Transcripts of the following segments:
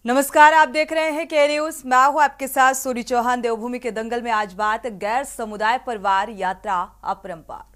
नमस्कार, आप देख रहे हैं के न्यूज। मैं हूं आपके साथ सूरी चौहान। देवभूमि के दंगल में आज बात गैर समुदाय परिवार यात्रा अपरंपार।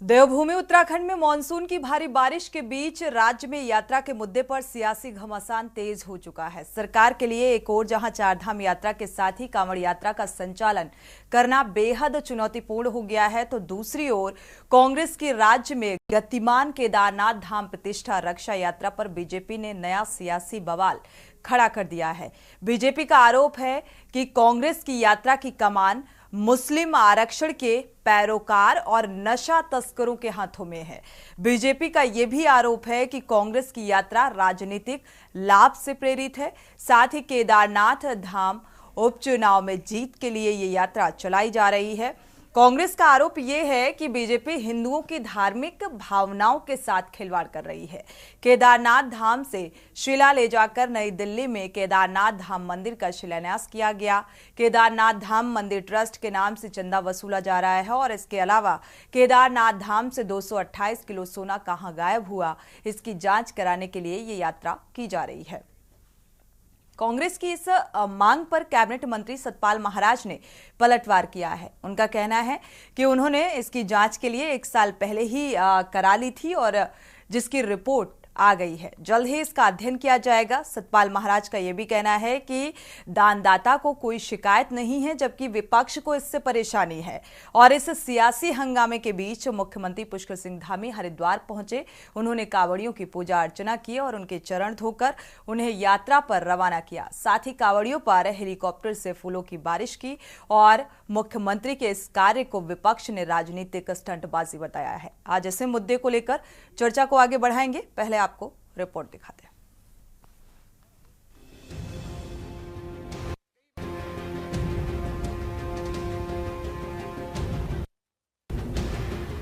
देवभूमि उत्तराखंड में मानसून की भारी बारिश के बीच राज्य में यात्रा के मुद्दे पर सियासी घमासान तेज हो चुका है। सरकार के लिए एक ओर जहां चारधाम यात्रा के साथ ही कांवड़ यात्रा का संचालन करना बेहद चुनौतीपूर्ण हो गया है, तो दूसरी ओर कांग्रेस की राज्य में गतिमान केदारनाथ धाम प्रतिष्ठा रक्षा यात्रा पर बीजेपी ने नया सियासी बवाल खड़ा कर दिया है। बीजेपी का आरोप है कि कांग्रेस की यात्रा की कमान मुस्लिम आरक्षण के पैरोकार और नशा तस्करों के हाथों में है। बीजेपी का यह भी आरोप है कि कांग्रेस की यात्रा राजनीतिक लाभ से प्रेरित है। साथ ही केदारनाथ धाम उपचुनाव में जीत के लिए ये यात्रा चलाई जा रही है। कांग्रेस का आरोप यह है कि बीजेपी हिंदुओं की धार्मिक भावनाओं के साथ खिलवाड़ कर रही है। केदारनाथ धाम से शिला ले जाकर नई दिल्ली में केदारनाथ धाम मंदिर का शिलान्यास किया गया। केदारनाथ धाम मंदिर ट्रस्ट के नाम से चंदा वसूला जा रहा है और इसके अलावा केदारनाथ धाम से 228 किलो सोना कहां गायब हुआ, इसकी जांच कराने के लिए ये यात्रा की जा रही है। कांग्रेस की इस मांग पर कैबिनेट मंत्री सतपाल महाराज ने पलटवार किया है। उनका कहना है कि उन्होंने इसकी जांच के लिए 1 साल पहले ही करा ली थी और जिसकी रिपोर्ट आ गई है। जल्द ही इसका अध्ययन किया जाएगा। सतपाल महाराज का यह भी कहना है कि दानदाता को कोई शिकायत नहीं है, जबकि विपक्ष को इससे परेशानी है। और इस सियासी हंगामे के बीच मुख्यमंत्री पुष्कर सिंह धामी हरिद्वार पहुंचे। उन्होंने कांवड़ियों की पूजा अर्चना की और उनके चरण धोकर उन्हें यात्रा पर रवाना किया। साथ ही कांवड़ियों पर हेलीकॉप्टर से फूलों की बारिश की और मुख्यमंत्री के इस कार्य को विपक्ष ने राजनीतिक स्टंटबाजी बताया है। आज ऐसे मुद्दे को लेकर चर्चा को आगे बढ़ाएंगे। पहले आपको रिपोर्ट दिखाते हैं।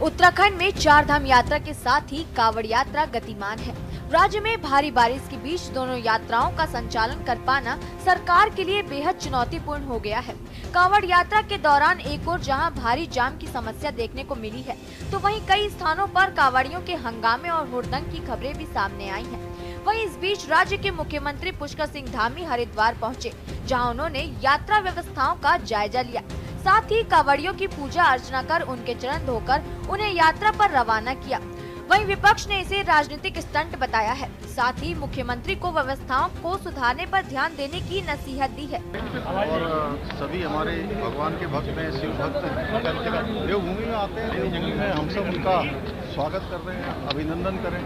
उत्तराखंड में चारधाम यात्रा के साथ ही कांवड़ यात्रा गतिमान है। राज्य में भारी बारिश के बीच दोनों यात्राओं का संचालन कर पाना सरकार के लिए बेहद चुनौतीपूर्ण हो गया है। कांवड़ यात्रा के दौरान एक ओर जहां भारी जाम की समस्या देखने को मिली है, तो वहीं कई स्थानों पर कांवड़ियों के हंगामे और हुड़दंग की खबरें भी सामने आई हैं। वहीं इस बीच राज्य के मुख्यमंत्री पुष्कर सिंह धामी हरिद्वार पहुंचे, जहां उन्होंने यात्रा व्यवस्थाओं का जायजा लिया। साथ ही कांवड़ियों की पूजा अर्चना कर उनके चरण धोकर उन्हें यात्रा पर रवाना किया। वहीं विपक्ष ने इसे राजनीतिक स्टंट बताया है। साथ ही मुख्यमंत्री को व्यवस्थाओं को सुधारने पर ध्यान देने की नसीहत दी है। और सभी हमारे भगवान के भक्त हैं, शिव भक्त देवभूमि में आते हैं। देवभूमि में हम सब उनका स्वागत कर रहे हैं, अभिनंदन करें।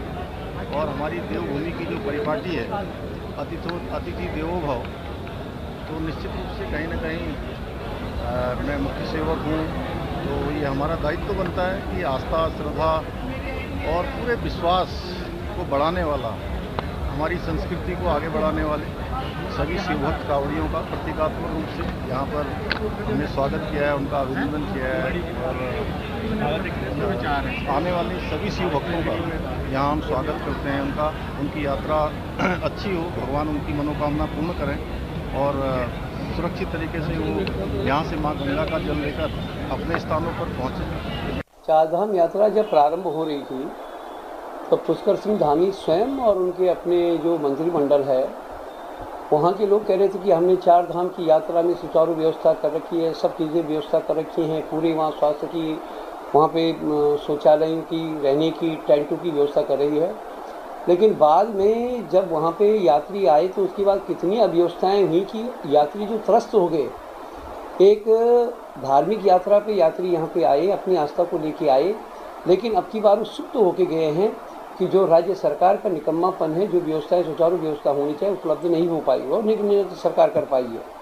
और हमारी देवभूमि की जो परिपाटी है, अतिथि देवो भव, तो निश्चित रूप से कहीं न कहीं मैं मुख्य सेवक हूँ, तो ये हमारा दायित्व बनता है कि आस्था, श्रद्धा और पूरे विश्वास को बढ़ाने वाला, हमारी संस्कृति को आगे बढ़ाने वाले सभी शिवभक्त कांवड़ियों का प्रतीकात्मक रूप से यहाँ पर हमने स्वागत किया है, उनका अभिनंदन किया है। और आने वाले सभी शिव भक्तों का यहाँ हम स्वागत करते हैं। उनकी यात्रा अच्छी हो, भगवान उनकी मनोकामना पूर्ण करें और सुरक्षित तरीके से वो यहाँ से माँ गंगा का जल लेकर अपने स्थानों पर पहुँचे। चारधाम यात्रा जब प्रारंभ हो रही थी तो पुष्कर सिंह धामी स्वयं और उनके अपने जो मंत्रिमंडल है, वहाँ के लोग कह रहे थे कि हमने चारधाम की यात्रा में सुचारू व्यवस्था कर रखी है, सब चीज़ें व्यवस्था कर रखी हैं, पूरे वहाँ स्वास्थ्य की, वहाँ पे शौचालयों की, रहने की, टेंटों की व्यवस्था कर रही है। लेकिन बाद में जब वहाँ पे यात्री आए तो उसके बाद कितनी अव्यवस्थाएं हुई कि यात्री जो त्रस्त हो गए। एक धार्मिक यात्रा पे यात्री यहाँ पे आए, अपनी आस्था को लेके आए, लेकिन अब की बार उत्सुक होके गए हैं कि जो राज्य सरकार का निकम्मापन है, जो व्यवस्था है, सुचारू व्यवस्था होनी चाहिए, उपलब्ध नहीं हो पाई और नहीं सरकार कर पाई है,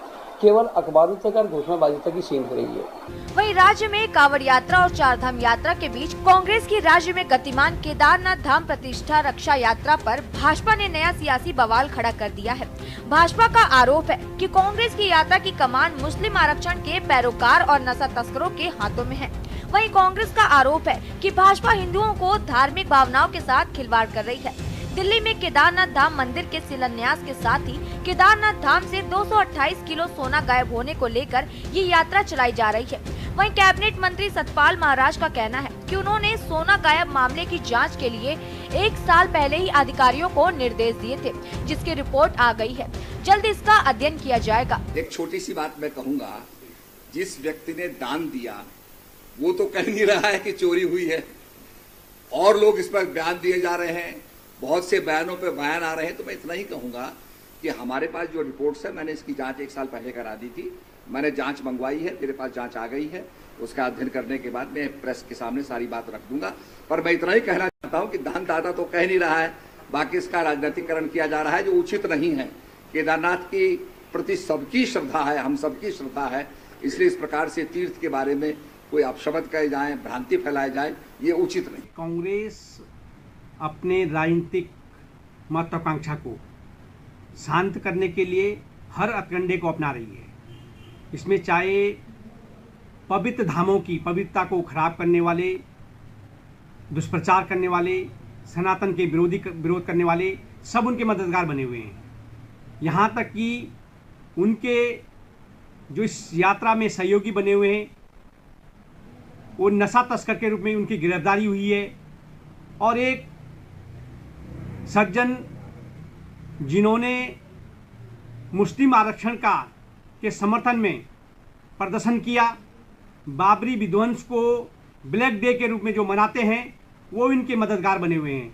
केवल अखबारों तक और घोषणाबाजी तक ही सीमित रही है। वहीं राज्य में कांवड़ यात्रा और चारधाम यात्रा के बीच कांग्रेस की राज्य में गतिमान केदारनाथ धाम प्रतिष्ठा रक्षा यात्रा पर भाजपा ने नया सियासी बवाल खड़ा कर दिया है। भाजपा का आरोप है कि कांग्रेस की यात्रा की कमान मुस्लिम आरक्षण के पैरोकार और नशा तस्करों के हाथों में है। वहीं कांग्रेस का आरोप है कि भाजपा हिंदुओं को धार्मिक भावनाओं के साथ खिलवाड़ कर रही है। दिल्ली में केदारनाथ धाम मंदिर के शिलान्यास के साथ ही केदारनाथ धाम से 228 किलो सोना गायब होने को लेकर ये यात्रा चलाई जा रही है। वहीं कैबिनेट मंत्री सतपाल महाराज का कहना है कि उन्होंने सोना गायब मामले की जांच के लिए 1 साल पहले ही अधिकारियों को निर्देश दिए थे, जिसकी रिपोर्ट आ गई है। जल्द इसका अध्ययन किया जाएगा। एक छोटी सी बात मैं कहूँगा, जिस व्यक्ति ने दान दिया वो तो कह नहीं रहा है कि चोरी हुई है, और लोग इस पर बयान दिए जा रहे हैं, बहुत से बयानों पे बयान आ रहे हैं। तो मैं इतना ही कहूँगा कि हमारे पास जो रिपोर्ट्स है, मैंने इसकी जांच 1 साल पहले करा दी थी, मैंने जांच मंगवाई है, मेरे पास जांच आ गई है। उसका अध्ययन करने के बाद मैं प्रेस के सामने सारी बात रख दूंगा। पर मैं इतना ही कहना चाहता हूं कि दानदाता तो कह नहीं रहा है, बाकी इसका राजनीतिकरण किया जा रहा है, जो उचित नहीं है। केदारनाथ के प्रति सबकी श्रद्धा है, हम सबकी श्रद्धा है, इसलिए इस प्रकार से तीर्थ के बारे में कोई अपशब्द कहे जाए, भ्रांति फैलाए जाए, ये उचित नहीं। कांग्रेस अपने राजनीतिक महत्वाकांक्षा को शांत करने के लिए हर हथकंडे को अपना रही है। इसमें चाहे पवित्र धामों की पवित्रता को खराब करने वाले, दुष्प्रचार करने वाले, सनातन के विरोध करने वाले सब उनके मददगार बने हुए हैं। यहाँ तक कि उनके जो इस यात्रा में सहयोगी बने हुए हैं, वो नशा तस्कर के रूप में उनकी गिरफ्तारी हुई है। और एक सज्जन जिन्होंने मुस्लिम आरक्षण के समर्थन में प्रदर्शन किया, बाबरी विध्वंस को ब्लैक डे के रूप में जो मनाते हैं, वो इनके मददगार बने हुए हैं।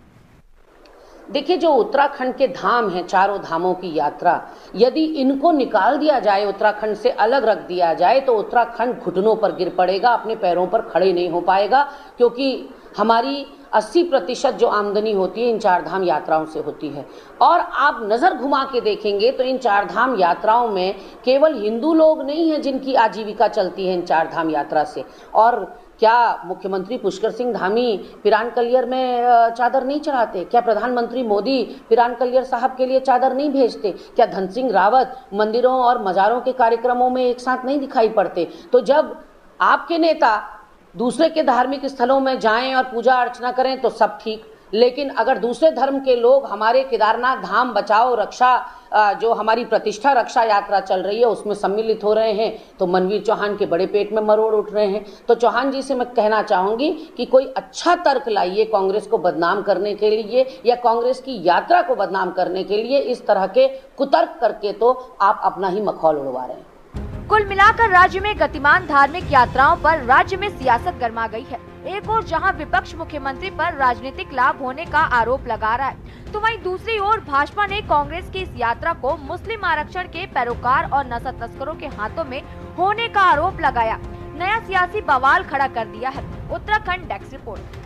देखिए, जो उत्तराखंड के धाम हैं, चारों धामों की यात्रा, यदि इनको निकाल दिया जाए, उत्तराखंड से अलग रख दिया जाए, तो उत्तराखंड घुटनों पर गिर पड़ेगा, अपने पैरों पर खड़े नहीं हो पाएगा। क्योंकि हमारी 80% जो आमदनी होती है इन 4 धाम यात्राओं से होती है। और आप नज़र घुमा के देखेंगे तो इन 4 धाम यात्राओं में केवल हिंदू लोग नहीं हैं जिनकी आजीविका चलती है इन 4 धाम यात्रा से। और क्या मुख्यमंत्री पुष्कर सिंह धामी पिरान कलियर में चादर नहीं चढ़ाते? क्या प्रधानमंत्री मोदी पिरान कलियर साहब के लिए चादर नहीं भेजते? क्या धन सिंह रावत मंदिरों और मज़ारों के कार्यक्रमों में एक साथ नहीं दिखाई पड़ते? तो जब आपके नेता दूसरे के धार्मिक स्थलों में जाएं और पूजा अर्चना करें तो सब ठीक, लेकिन अगर दूसरे धर्म के लोग हमारे केदारनाथ धाम बचाओ रक्षा, जो हमारी प्रतिष्ठा रक्षा यात्रा चल रही है, उसमें सम्मिलित हो रहे हैं, तो मनवीर चौहान के बड़े पेट में मरोड़ उठ रहे हैं। तो चौहान जी से मैं कहना चाहूँगी कि कोई अच्छा तर्क लाइए कांग्रेस को बदनाम करने के लिए, या कांग्रेस की यात्रा को बदनाम करने के लिए। इस तरह के कुतर्क करके तो आप अपना ही मखौल उड़वा रहे हैं। कुल मिलाकर राज्य में गतिमान धार्मिक यात्राओं पर राज्य में सियासत गर्मा गई है। एक ओर जहां विपक्ष मुख्यमंत्री पर राजनीतिक लाभ होने का आरोप लगा रहा है, तो वहीं दूसरी ओर भाजपा ने कांग्रेस की इस यात्रा को मुस्लिम आरक्षण के पैरोकार और नशा तस्करों के हाथों में होने का आरोप लगाया नया सियासी बवाल खड़ा कर दिया है। Uttarakhand desk report.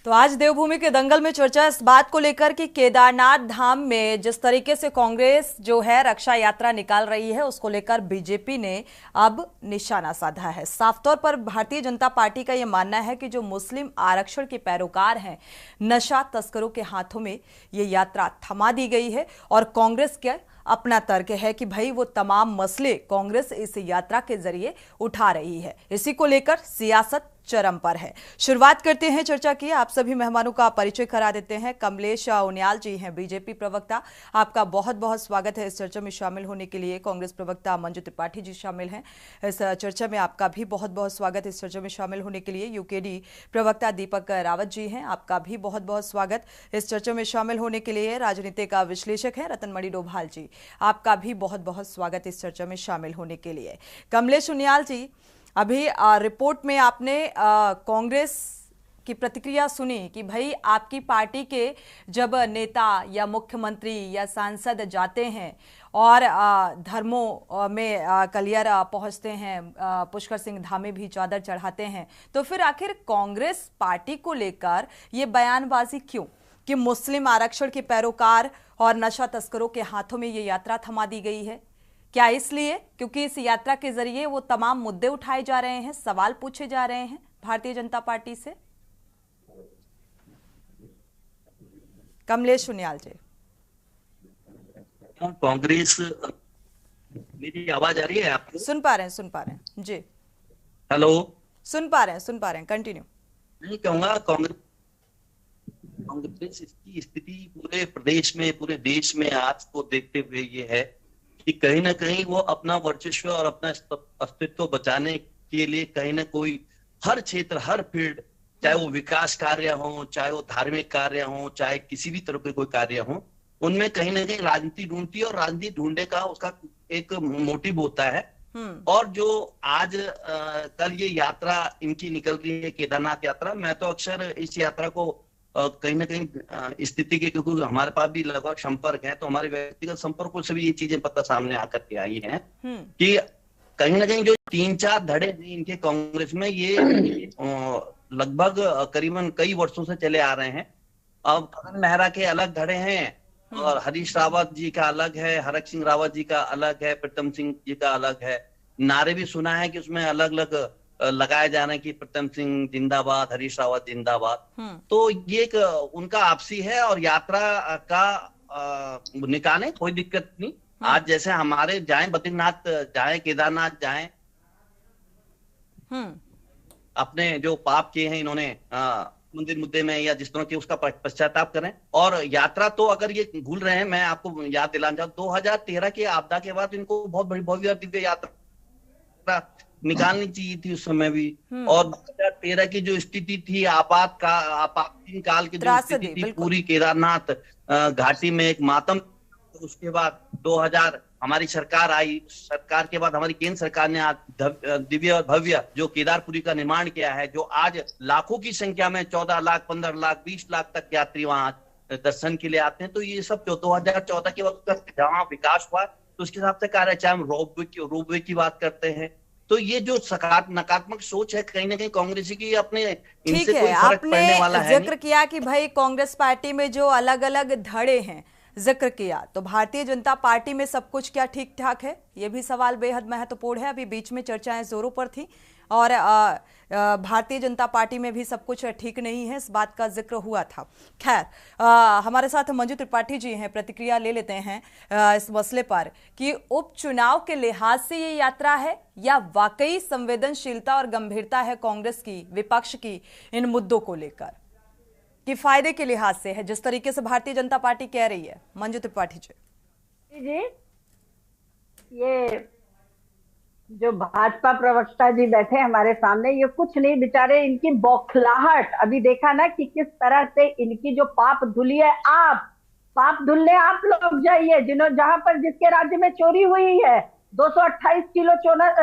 तो आज देवभूमि के दंगल में चर्चा इस बात को लेकर कि केदारनाथ धाम में जिस तरीके से कांग्रेस जो है रक्षा यात्रा निकाल रही है, उसको लेकर बीजेपी ने अब निशाना साधा है। साफ तौर पर भारतीय जनता पार्टी का यह मानना है कि जो मुस्लिम आरक्षण के पैरोकार हैं, नशा तस्करों के हाथों में ये यात्रा थमा दी गई है। और कांग्रेस के अपना तर्क है कि भाई वो तमाम मसले कांग्रेस इस यात्रा के जरिए उठा रही है। इसी को लेकर सियासत चरम पर है। शुरुआत करते हैं चर्चा की। आप सभी मेहमानों का परिचय करा देते हैं। कमलेश उनियाल जी हैं बीजेपी प्रवक्ता, आपका बहुत बहुत स्वागत है इस चर्चा में शामिल होने के लिए। कांग्रेस प्रवक्ता मंजू त्रिपाठी जी शामिल हैं इस चर्चा में, आपका भी बहुत बहुत स्वागत है इस चर्चा में शामिल होने के लिए। यूकेडी प्रवक्ता दीपक रावत जी हैं, आपका भी बहुत बहुत स्वागत इस चर्चा में शामिल होने के लिए। राजनीतिक विश्लेषक हैं रतनमणि डोभाल जी, आपका भी बहुत बहुत स्वागत इस चर्चा में शामिल होने के लिए। कमलेश उनियाल जी, अभी रिपोर्ट में आपने कांग्रेस की प्रतिक्रिया सुनी कि भाई आपकी पार्टी के जब नेता या मुख्यमंत्री या सांसद जाते हैं और धर्मों में कलियर पहुंचते हैं, पुष्कर सिंह धामी भी चादर चढ़ाते हैं, तो फिर आखिर कांग्रेस पार्टी को लेकर ये बयानबाजी क्यों कि मुस्लिम आरक्षण के पैरोकार और नशा तस्करों के हाथों में ये यात्रा थमा दी गई है? क्या इसलिए क्योंकि इस यात्रा के जरिए वो तमाम मुद्दे उठाए जा रहे हैं, सवाल पूछे जा रहे हैं भारतीय जनता पार्टी से? कमलेश उनियाल जी। कांग्रेस, मेरी आवाज आ रही है आपको? सुन पा रहे हैं जी। हेलो, सुन पा रहे हैं, कंटिन्यू। नहीं कहूंगा, कांग्रेस की स्थिति पूरे प्रदेश में, पूरे देश में आज को देखते हुए ये है कि कहीं ना कहीं वो अपना वर्चस्व और अपना अस्तित्व बचाने के लिए कहीं ना कोई हर क्षेत्र, हर फील्ड, चाहे वो विकास कार्य हो, चाहे वो धार्मिक कार्य हो, चाहे किसी भी तरह के कोई कार्य हो, उनमें कहीं ना कहीं राजनीति ढूंढती है और राजनीति ढूंढने का उसका एक मोटिव होता है। और जो आज कल ये यात्रा इनकी निकल रही है, केदारनाथ यात्रा, मैं तो अक्सर इस यात्रा को कहीं ना कहीं स्थिति के, क्योंकि हमारे पास भी लगभग संपर्क है, तो हमारे व्यक्तिगत संपर्कों से भी ये चीजें पता सामने आकर के आई हैं कि कहीं ना कहीं जो 3-4 धड़े हैं इनके कांग्रेस में, ये लगभग करीबन कई वर्षों से चले आ रहे हैं। अब खगन मेहरा के अलग धड़े हैं और हरीश रावत जी का अलग है, हरक सिंह रावत जी का अलग है, प्रीतम सिंह जी का अलग है। नारे भी सुना है कि उसमें अलग अलग लगाए जा रहे हैं कि प्रीतम सिंह जिंदाबाद, हरीश रावत जिंदाबाद। तो ये एक उनका आपसी है और यात्रा का निकाले, कोई दिक्कत नहीं। आज जैसे हमारे जाएं, बद्रीनाथ जाएं, केदारनाथ जाएं, अपने जो पाप किए हैं इन्होंने मंदिर मुद्दे में या जिस तरह की, उसका पश्चाताप करें। और यात्रा तो अगर ये भूल रहे हैं, मैं आपको याद दिलाना चाहूँ, 2013 के आपदा के बाद इनको बहुत बड़ी भव्य दिव्य यात्रा निकालनी चाहिए थी उस समय भी। और 2013 की जो स्थिति थी, आपातकालीन काल की जो स्थिति थी पूरी केदारनाथ घाटी में, एक मातम। उसके बाद 2000 हमारी सरकार आई, सरकार के बाद हमारी केंद्र सरकार ने आज दिव्य और भव्य जो केदारपुरी का निर्माण किया है, जो आज लाखों की संख्या में 14 लाख, 15 लाख, 20 लाख तक यात्री वहां दर्शन के लिए आते हैं। तो ये सब 2014 के वक्त जहाँ विकास हुआ तो उसके हिसाब से कार्य, चाहे हम रोपवे की बात करते हैं, तो ये जो नकारात्मक सोच है कहीं ना कहीं कांग्रेस की, अपने इनसे कोई फर्क पड़ने वाला है। जिक्र किया कि भाई कांग्रेस पार्टी में जो अलग अलग धड़े हैं, जिक्र किया, तो भारतीय जनता पार्टी में सब कुछ क्या ठीक ठाक है? ये भी सवाल बेहद महत्वपूर्ण है। अभी बीच में चर्चाएं जोरों पर थी और भारतीय जनता पार्टी में भी सब कुछ ठीक नहीं है, इस बात का जिक्र हुआ था। खैर, हमारे साथ मंजू त्रिपाठी जी हैं, प्रतिक्रिया ले लेते हैं इस मसले पर कि उपचुनाव के लिहाज से ये यात्रा है या वाकई संवेदनशीलता और गंभीरता है कांग्रेस की, विपक्ष की इन मुद्दों को लेकर, कि फायदे के लिहाज से है, जिस तरीके से भारतीय जनता पार्टी कह रही है। मंजू त्रिपाठी जी। ये जो भाजपा प्रवक्ता जी बैठे हमारे सामने, ये कुछ नहीं, बेचारे इनकी बौखलाहट अभी देखा ना कि किस तरह से इनकी जो पाप धुली है। आप पाप धुलने आप लोग जाइए, जहां पर जिसके राज्य में चोरी हुई है, 228 किलो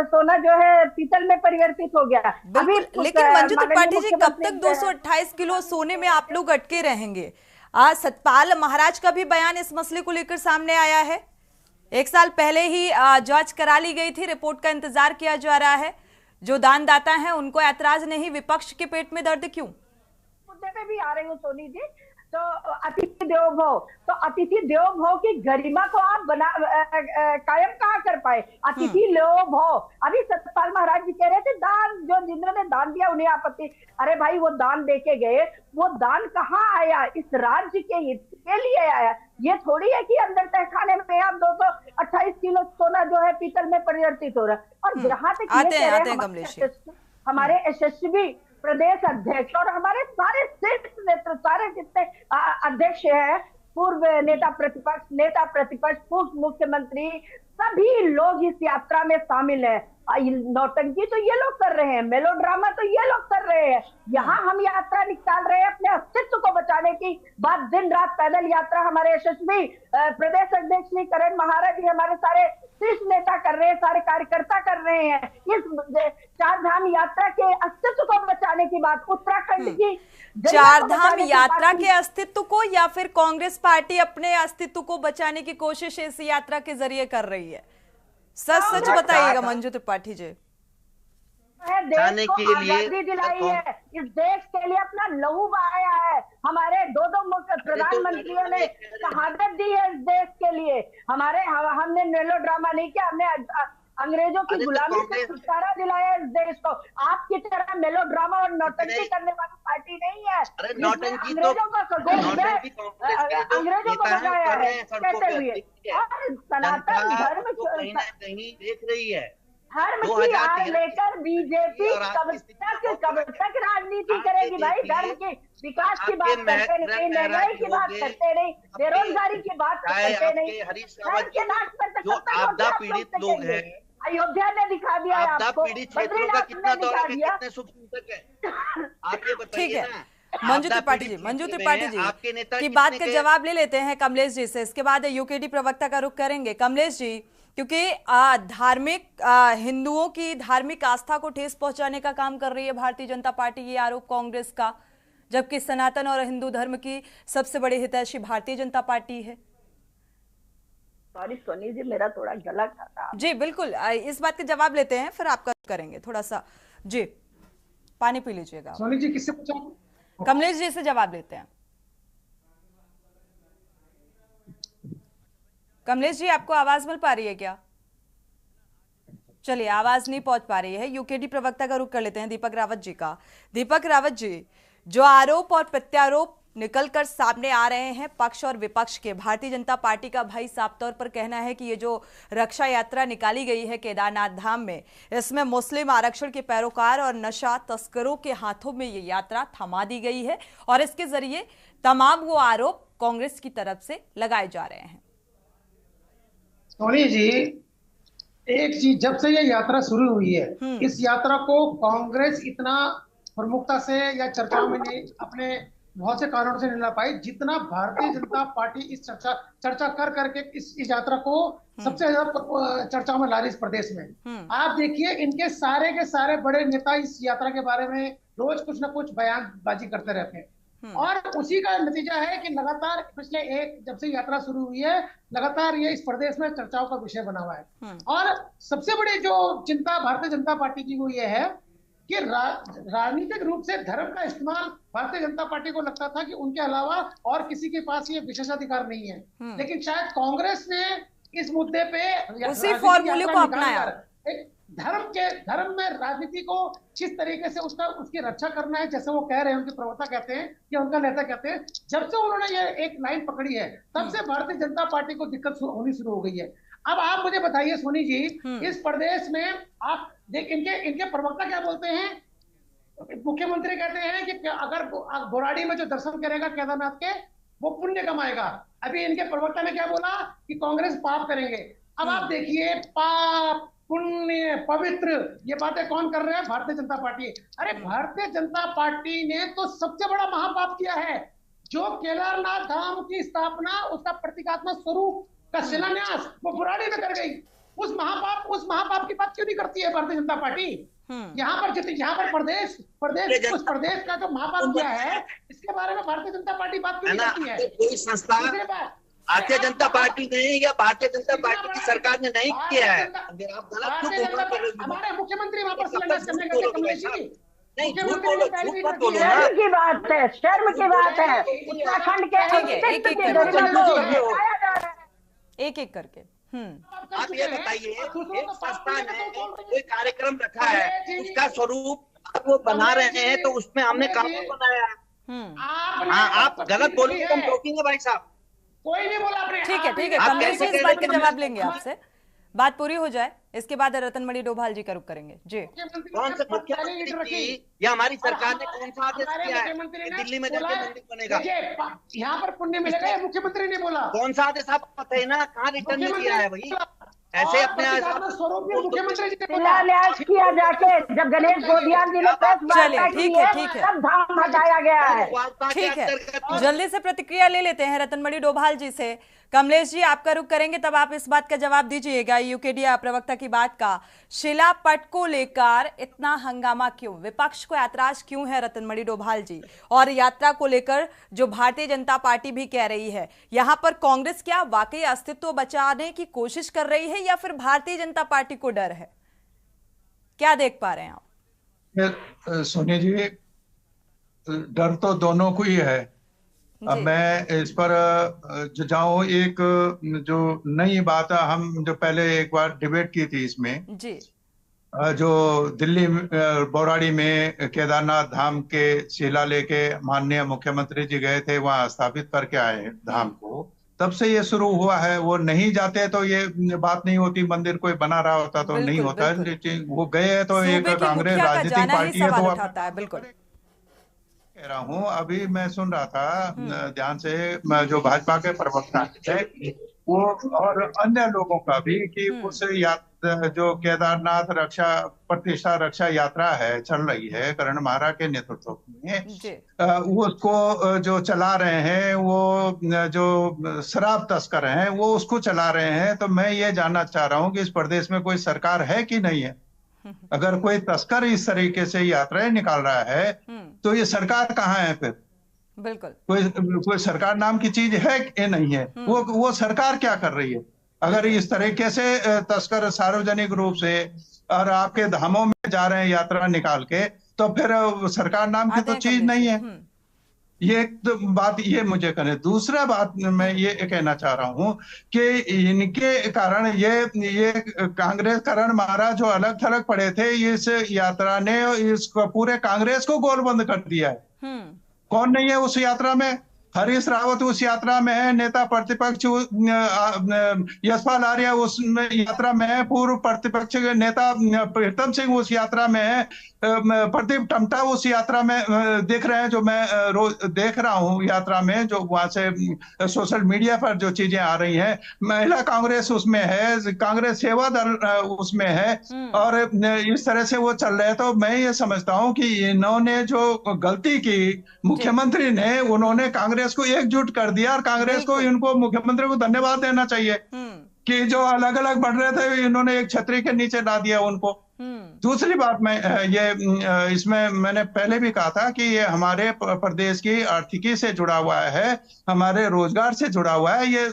सोना जो है पीतल में परिवर्तित हो गया। अभी लेकिन मंजू त्रिपाठी जी, कब तक 228 किलो सोने में आप लोग अटके रहेंगे? आज सतपाल महाराज का भी बयान इस मसले को लेकर सामने आया है। 1 साल पहले ही जांच करा ली गई थी, रिपोर्ट का इंतजार किया जा रहा है। जो दानदाता हैं उनको ऐतराज नहीं, विपक्ष के पेट में दर्द क्यों? मुद्दे पे भी आ रही हूँ सोनी जी। तो अतिथि देवो भव, तो अतिथि देवो भव की गरिमा को आप कायम कहाँ कर पाए? अतिथि देवो भव, अभी सतपाल महाराज जी कह रहे थे दान, जो जिन्होंने दान दिया उन्हें आपत्ति। अरे भाई, वो दान देके गए, वो दान कहाँ आया? इस राज्य के हित के लिए आया। ये थोड़ी है कि अंदर तहखाने में आप 228 किलो सोना जो है पीतल में परिवर्तित हो रहा है। और जहां तक हमारे यशस्वी प्रदेश अध्यक्ष और हमारे सारे शीर्ष नेतृत्व, सारे जितने अध्यक्ष हैं, पूर्व नेता प्रतिपक्ष, पूर्व मुख्यमंत्री, सभी लोग इस यात्रा में शामिल हैं। नौटंकी तो ये लोग कर रहे हैं, मेलोड्रामा तो ये लोग कर रहे हैं। यहाँ हम यात्रा निकाल रहे हैं अपने अस्तित्व को बचाने की बात। दिन रात पैदल यात्रा हमारे यशस्वी प्रदेश अध्यक्ष श्री करण महाराज जी, हमारे सारे शीर्ष नेता कर रहे हैं, सारे कार्यकर्ता कर रहे हैं। इस 4 धाम यात्रा के अस्तित्व को बचाने की बात, उत्तराखंड की 4 धाम यात्रा के अस्तित्व को, या फिर कांग्रेस पार्टी अपने अस्तित्व को बचाने की कोशिश इस यात्रा के जरिए कर रही है? सच बताइएगा मंजू त्रिपाठी जी। देश को आजादी दिलाई है, इस देश के लिए अपना लहू बहाया है। हमारे 2 प्रधानमंत्रियों ने शहादत दी है इस देश के लिए। हमने मेलोड्रामा नहीं किया, हमने अंग्रेजों की गुलामी से छुटकारा दिलाया इस देश को। आपकी तरह मेलोड्रामा और नौटंकी करने वाली पार्टी नहीं है। अंग्रेजों को बचाया है, कहते हुए। और सनातन धर्म कहीं देख रही है, धर्म की आड़ लेकर बीजेपी कब तक राजनीति करेगी भाई? धर्म की विकास की बात करते नहीं, महंगाई की बात करते नहीं, बेरोजगारी की बात करते नहीं, धर्म के नाश पर जो आपदा पीड़ित लोग हैं, अयोध्या ने दिखा दिया आपको, पीड़ित क्षेत्रों का कितना दौरा है, कितने शुभ चिंतक है, आप ये बताइए ना। मंजू त्रिपाठी जी आपके नेता की बात का जवाब ले लेते हैं कमलेश जी से, इसके बाद यूकेडी प्रवक्ता का रुख करेंगे। कमलेश जी, क्योंकि धार्मिक हिंदुओं की धार्मिक आस्था को ठेस पहुंचाने का काम कर रही है भारतीय जनता पार्टी, ये आरोप कांग्रेस का, जबकि सनातन और हिंदू धर्म की सबसे बड़ी हितैषी भारतीय जनता पार्टी है। सॉरी सोनी जी, मेरा थोड़ा गला खाता। जी बिल्कुल, इस बात का जवाब लेते हैं, फिर आपका करेंगे। थोड़ा सा जी पानी पी लीजिएगा। सोनी जी किससे पूछा? कमलेश जी से जवाब लेते हैं। कमलेश जी, आपको आवाज मिल पा रही है क्या? चलिए, आवाज नहीं पहुंच पा रही है। यूकेडी प्रवक्ता का रुख कर लेते हैं दीपक रावत जी का। दीपक रावत जी, जो आरोप और प्रत्यारोप निकलकर सामने आ रहे हैं पक्ष और विपक्ष के, भारतीय जनता पार्टी का भाई साफ तौर पर कहना है कि ये जो रक्षा यात्रा निकाली गई है केदारनाथ धाम में, इसमें मुस्लिम आरक्षण के पैरोकार और नशा तस्करों के हाथों में ये यात्रा थमा दी गई है और इसके जरिए तमाम वो आरोप कांग्रेस की तरफ से लगाए जा रहे हैं। सोनी जी, एक चीज, जब से ये यात्रा शुरू हुई है, इस यात्रा को कांग्रेस इतना प्रमुखता से या चर्चाओं में नहीं, अपने बहुत से कारणों से नहीं ला पाई, जितना भारतीय जनता पार्टी इस चर्चा कर करके इस यात्रा को सबसे ज्यादा चर्चाओं में ला रही इस प्रदेश में। आप देखिए, इनके सारे के सारे बड़े नेता इस यात्रा के बारे में रोज कुछ ना कुछ बयानबाजी करते रहते हैं और उसी का नतीजा है कि लगातार पिछले जब से यात्रा शुरू हुई है, लगातार ये इस प्रदेश में चर्चाओं का विषय बना हुआ है। और सबसे बड़ी जो चिंता भारतीय जनता पार्टी की वो ये है कि राजनीतिक रूप से धर्म का इस्तेमाल भारतीय जनता पार्टी को लगता था कि उनके अलावा और किसी के पास ये विशेषाधिकार नहीं है, लेकिन शायद कांग्रेस ने इस मुद्दे पे उसी फॉर्मूले को अपनाया। धर्म में राजनीति को किस तरीके से उसकी रक्षा करना है, जैसे वो कह रहे हैं, उनके प्रवक्ता कहते हैं या उनका नेता कहते हैं, जब से उन्होंने ये एक लाइन पकड़ी है तब से भारतीय जनता पार्टी को दिक्कत होनी शुरू हो गई है। अब आप मुझे बताइए सोनी जी, इस प्रदेश में आप देख, इनके प्रवक्ता क्या बोलते हैं? मुख्यमंत्री कहते हैं कि अगर बोराड़ी में जो दर्शन करेगा केदारनाथ के, वो पुण्य कमाएगा। अभी इनके प्रवक्ता ने क्या बोला कि कांग्रेस पाप करेंगे। अब आप देखिए, पाप, पुण्य, पवित्र, ये बातें कौन कर रहे हैं? भारतीय जनता पार्टी। अरे भारतीय जनता पार्टी ने तो सबसे बड़ा महापाप किया है, जो केदारनाथ धाम की स्थापना, उसका प्रतीकात्मक स्वरूप का शिलान्यास वो बुराड़ी में कर गई। उस महापाप की बात क्यों नहीं करती है भारतीय जनता पार्टी? यहाँ पर प्रदेश उस प्रदेश का जो महापाप किया है, इसके बारे में भारतीय जनता पार्टी बात क्यों नहीं करती है? कोई संस्था भारतीय जनता पार्टी ने या भारतीय जनता पार्टी की सरकार ने नहीं किया है। हमारे मुख्यमंत्री वहां पर शिलान्यास करने गए थे कमलेश जी। नहीं, झूठ बोलो, झूठ मत बोलो। शर्म की बात है, शर्म की बात है। उत्तराखंड के एक एक करके आप ये बताइए, एक संस्था ने कोई कार्यक्रम रखा है, उसका स्वरूप आप वो बना रहे हैं, तो उसमें हमने कानून बनाया है। हाँ, आप गलत बोलेंगे तो हम रोकेंगे भाई साहब। कोई नहीं बोला आपने। ठीक है कमलेश जी, इस बात के जवाब लेंगे आपसे, बात पूरी हो जाए, इसके बाद रतनमणि डोभाल जी का रुख करेंगे। जी, कौन से मुख्यमंत्री की या हमारी सरकार ने कौन सा आदेश किया है दिल्ली में जाके मंदिर बनेगा? यहाँ पर पुण्य मिलेगा, ये मुख्यमंत्री ने बोला। कौन सा आदेश आप बताइए ना, कहाँ रिटर्न में किया है भाई? ऐसे अपने मुख्यमंत्री शिलान्यास किया जाके, जब गणेश गोदियान जी ने चलिए ठीक है तब धाम हटाया गया है। ठीक है, जल्दी से प्रतिक्रिया ले लेते हैं रतनमणि डोभाल जी से। कमलेश जी, आपका रुख करेंगे, तब आप इस बात का जवाब दीजिएगा यूकेडी प्रवक्ता की बात का। शिला पट को लेकर इतना हंगामा क्यों, विपक्ष को ऐतराज क्यों है रतनमणि डोभाल जी? और यात्रा को लेकर जो भारतीय जनता पार्टी भी कह रही है, यहाँ पर कांग्रेस क्या वाकई अस्तित्व बचाने की कोशिश कर रही है या फिर भारतीय जनता पार्टी को डर है? क्या देख पा रहे हैं आप? सोनी जी, डर तो दोनों को ही है। अब मैं इस पर जाऊं, एक जो नई बात है, हम जो पहले एक बार डिबेट की थी इसमें जी, जो दिल्ली बोराड़ी में केदारनाथ धाम के शिला लेके माननीय मुख्यमंत्री जी गए थे, वहां स्थापित करके आए धाम को, तब से ये शुरू हुआ है। वो नहीं जाते तो ये बात नहीं होती, मंदिर कोई बना रहा होता तो नहीं होता। वो गए हैं तो एक कांग्रेस राजनीतिक पार्टी है तो उठाता है। बिल्कुल कह रहा हूँ। अभी मैं सुन रहा था ध्यान से, जो भाजपा के प्रवक्ता है वो और अन्य लोगों का भी, कि उस जो केदारनाथ प्रतिष्ठा रक्षा यात्रा है चल रही है करण महाराज के नेतृत्व में, वो उसको जो चला रहे हैं, वो जो शराब तस्कर हैं वो उसको चला रहे हैं। तो मैं ये जानना चाह रहा हूँ कि इस प्रदेश में कोई सरकार है कि नहीं है? अगर कोई तस्कर इस तरीके से यात्राएं निकाल रहा है तो ये सरकार कहाँ है फिर? बिल्कुल कोई सरकार नाम की चीज है कि नहीं है? वो सरकार क्या कर रही है? अगर इस तरीके से तस्कर सार्वजनिक रूप से और आपके धामों में जा रहे हैं यात्रा निकाल के, तो फिर सरकार नाम की तो चीज नहीं है। ये तो बात ये मुझे करें। दूसरा बात मैं ये कहना चाह रहा हूं कि इनके कारण ये कांग्रेस करण महाराज जो अलग थलग पड़े थे, इस यात्रा ने इस पूरे कांग्रेस को गोलबंद कर दिया है। कौन नहीं है उस यात्रा में? हरीश रावत उस यात्रा में है, नेता प्रतिपक्ष यशपाल आर्य उस यात्रा में है, पूर्व प्रतिपक्ष नेता प्रीतम सिंह उस यात्रा में है, प्रदीप टमटा उस यात्रा में दिख रहे हैं, जो मैं रोज देख रहा हूं यात्रा में, जो वहां से सोशल मीडिया पर जो चीजें आ रही हैं। महिला कांग्रेस उसमें है, कांग्रेस सेवा दल उसमें है, और इस तरह से वो चल रहे हैं। तो मैं ये समझता हूं कि इन्होंने जो गलती की मुख्यमंत्री ने, उन्होंने कांग्रेस को एकजुट कर दिया, और कांग्रेस को, इनको मुख्यमंत्री को धन्यवाद देना चाहिए कि जो अलग अलग बढ़ रहे थे इन्होंने एक छतरी के नीचे ला दिया उनको। दूसरी बात मैं ये इसमें मैंने पहले भी कहा था कि ये हमारे प्रदेश की आर्थिकी से जुड़ा हुआ है, हमारे रोजगार से जुड़ा हुआ है। ये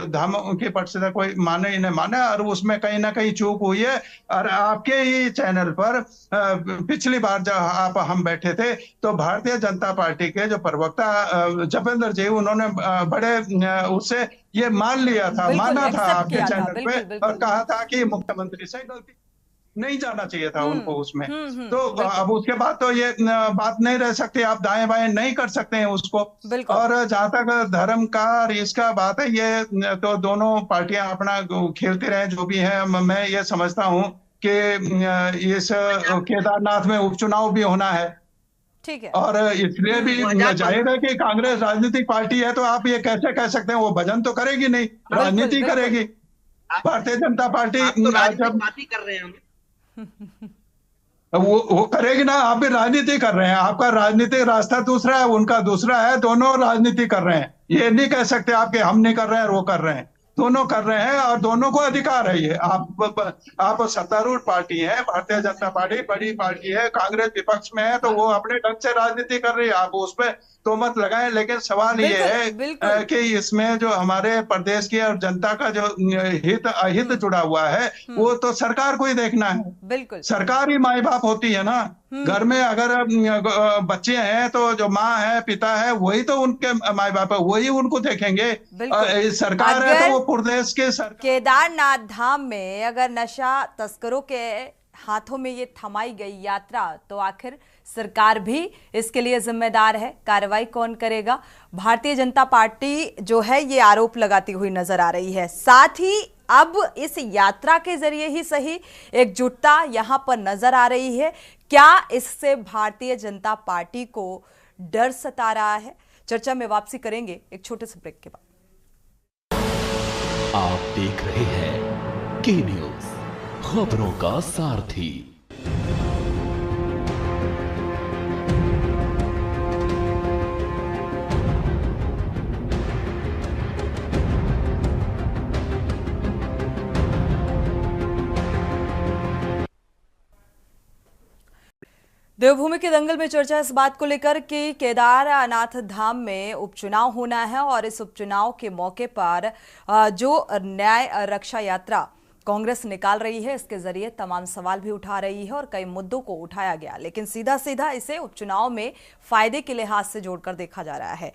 धामों के पक्ष से कोई माने इन्हें माने, और उसमें कहीं ना कहीं चूक हुई है। और आपके ही चैनल पर पिछली बार जब हम बैठे थे तो भारतीय जनता पार्टी के जो प्रवक्ता जपेंद्र जी, उन्होंने बड़े उससे ये मान लिया था, माना था आपके चैनल पे, और कहा था कि मुख्यमंत्री से गलती नहीं जाना चाहिए था उनको उसमें। तो अब उसके बाद तो ये बात नहीं रह सकती, आप दाएं बाएं नहीं कर सकते हैं उसको। और जहां तक धर्म का और इसका बात है, ये तो दोनों पार्टियां अपना खेलती रहे जो भी है। मैं ये समझता हूं कि इस केदारनाथ में उपचुनाव भी होना है, ठीक है, और इसलिए भी जाहिर है कि कांग्रेस राजनीतिक पार्टी है, तो आप ये कैसे कह सकते हैं वो भजन तो करेगी नहीं, राजनीति करेगी। भारतीय जनता पार्टी बात कर रहे हैं वो करेगी ना। आप भी राजनीति कर रहे हैं, आपका राजनीतिक रास्ता दूसरा है, उनका दूसरा है, दोनों राजनीति कर रहे हैं। ये नहीं कह सकते आप कि हम नहीं कर रहे हैं, वो कर रहे हैं। दोनों कर रहे हैं और दोनों को अधिकार है। ये आप सत्तारूढ़ पार्टी है, भारतीय जनता पार्टी बड़ी पार्टी है, कांग्रेस विपक्ष में है, तो वो अपने ढंग से राजनीति कर रही है, आप उस पर तो मत लगाएं। लेकिन सवाल ये है कि इसमें जो हमारे प्रदेश की और जनता का जो हित अहित जुड़ा हुआ है, वो तो सरकार को ही देखना है। बिल्कुल, सरकार ही माई बाप होती है ना। घर में अगर बच्चे हैं तो जो माँ है, पिता है, वही तो उनके माई बाप है, वही उनको देखेंगे। सरकार है तो वो प्रदेश के केदारनाथ धाम में अगर नशा तस्करों के हाथों में ये थमाई गई यात्रा, तो आखिर सरकार भी इसके लिए जिम्मेदार है। कार्रवाई कौन करेगा? भारतीय जनता पार्टी जो है ये आरोप लगाती हुई नजर आ रही है। साथ ही अब इस यात्रा के जरिए ही सही एकजुटता यहां पर नजर आ रही है। क्या इससे भारतीय जनता पार्टी को डर सता रहा है? चर्चा में वापसी करेंगे एक छोटे से ब्रेक के बाद। आप देख रहे हैं के न्यूज, खबरों का सारथी। देवभूमि के दंगल में चर्चा इस बात को लेकर कि केदारनाथ धाम में उपचुनाव होना है, और इस उपचुनाव के मौके पर जो न्याय रक्षा यात्रा कांग्रेस निकाल रही है, इसके जरिए तमाम सवाल भी उठा रही है और कई मुद्दों को उठाया गया, लेकिन सीधा सीधा इसे उपचुनाव में फायदे के लिहाज से जोड़कर देखा जा रहा है।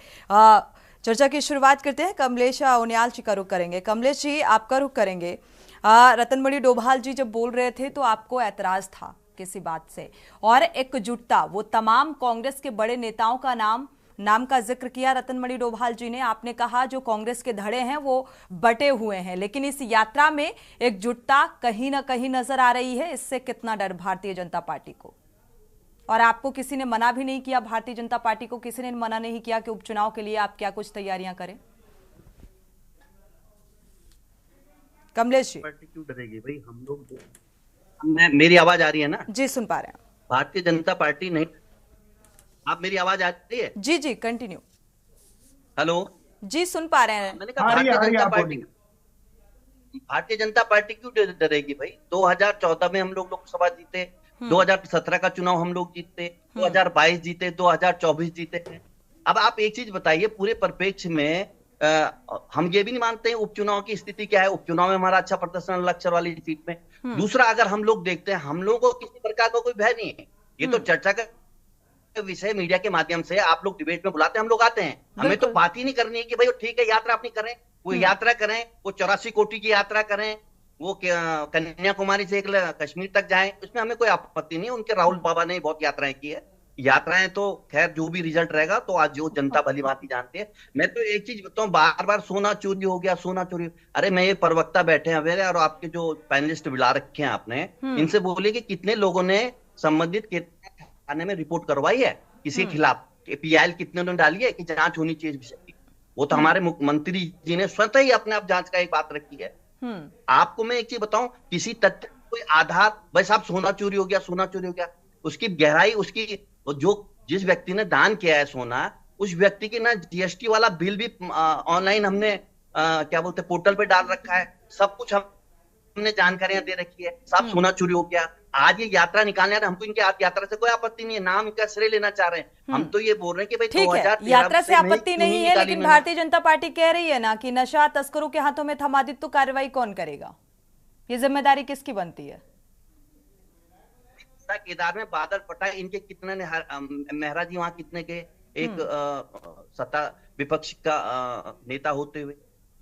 चर्चा की शुरुआत करते हैं, कमलेश उनियाल जी का रुख करेंगे। कमलेश जी, आपका रुख करेंगे। रतनमणि डोभाल जी जब बोल रहे थे तो आपको ऐतराज था किसी बात से, और एकजुटता, वो तमाम कांग्रेस के बड़े नेताओं का नाम नाम का जिक्र किया रतनमणि डोभाल जी ने। आपने कहा जो कांग्रेस के धड़े हैं वो बटे हुए हैं, लेकिन इस यात्रा में एकजुटता कहीं ना कहीं नजर आ रही है। इससे कितना डर भारतीय जनता पार्टी को? और आपको किसी ने मना भी नहीं किया, भारतीय जनता पार्टी को किसी ने मना नहीं किया कि उपचुनाव के लिए आप क्या कुछ तैयारियां करें? कमलेश जी, पार्टी क्यों डरेगी भाई? हम लोग मेरी आवाज आ रही है ना? जी सुन पा रहे हैं। भारतीय जनता पार्टी नहीं, आप मेरी आवाज आ रही है? जी जी कंटिन्यू। हेलो जी सुन पा रहे हैं। मैंने कहा भारतीय जनता पार्टी क्यों डरेगी भाई? 2014 में हम लोग लोकसभा जीते, 2017 का चुनाव हम लोग जीते, 2022 जीते, 2024 जीते हैं। अब आप एक चीज बताइए, पूरे परिप्रेक्ष्य में हम ये भी नहीं मानते हैं उपचुनाव की स्थिति क्या है। उपचुनाव में हमारा अच्छा प्रदर्शन लक्ष्य वाली सीट में। दूसरा, अगर हम लोग देखते हैं, हम लोगों को किसी प्रकार का कोई भय नहीं है। ये तो चर्चा का विषय मीडिया के माध्यम से आप लोग डिबेट में बुलाते हैं, हम लोग आते हैं। हमें तो बात ही नहीं करनी है कि भाई ठीक है यात्रा अपनी करें, वो यात्रा करें, वो 84 कोटि की यात्रा करें, वो कन्याकुमारी से कश्मीर तक जाएं, उसमें हमें कोई आपत्ति नहीं है। उनके राहुल बाबा ने बहुत यात्राएं की है। यात्राएं तो खैर जो भी रिजल्ट रहेगा तो आज जो जनता भली भांति जानती है। मैं तो एक चीज बताऊं, बार बार सोना चोरी हो गया, सोना चोरी। अरे मैं ये प्रवक्ता बैठे हैं मेरे, और आपके जो पैनलिस्ट बुला रखे हैं आपने, इनसे बोलिए कि कितने लोगों ने संबंधित थाने में रिपोर्ट करवाई है किसी खिलाफ, पीआईएल कितने ने डाली है कि जांच होनी चाहिए विषय की। वो तो हमारे मुख्यमंत्री जी ने स्वतः ही अपने आप जांच का एक बात रखी है। आपको मैं एक चीज बताऊं, किसी तथ्य कोई आधार, भाई साहब सोना चोरी हो गया, सोना चोरी हो गया, उसकी गहराई, उसकी जो जिस व्यक्ति ने दान किया है सोना, उस व्यक्ति की ना जीएसटी वाला बिल भी ऑनलाइन हमने क्या बोलते पोर्टल पे डाल रखा है। सब कुछ हमने जानकारियां दे रखी है। साहब सोना चोरी हो गया, आज ये यात्रा निकालने आ रहे हैं, हमको इनकी यात्रा से कोई आपत्ति नहीं है, नाम इनका श्रेय लेना चाह रहे हैं। हम तो ये बोल रहे हैं कि भाई ठीक है, यात्रा से आपत्ति नहीं है, लेकिन भारतीय जनता पार्टी कह रही है ना कि नशा तस्करों के हाथों में थमा दी तो कार्रवाई कौन करेगा? ये जिम्मेदारी किसकी बनती है? केदार में बादल फटा, इनके कितने ने, मेहरा जी वहां कितने के, एक सत्ता विपक्ष का नेता होते हुए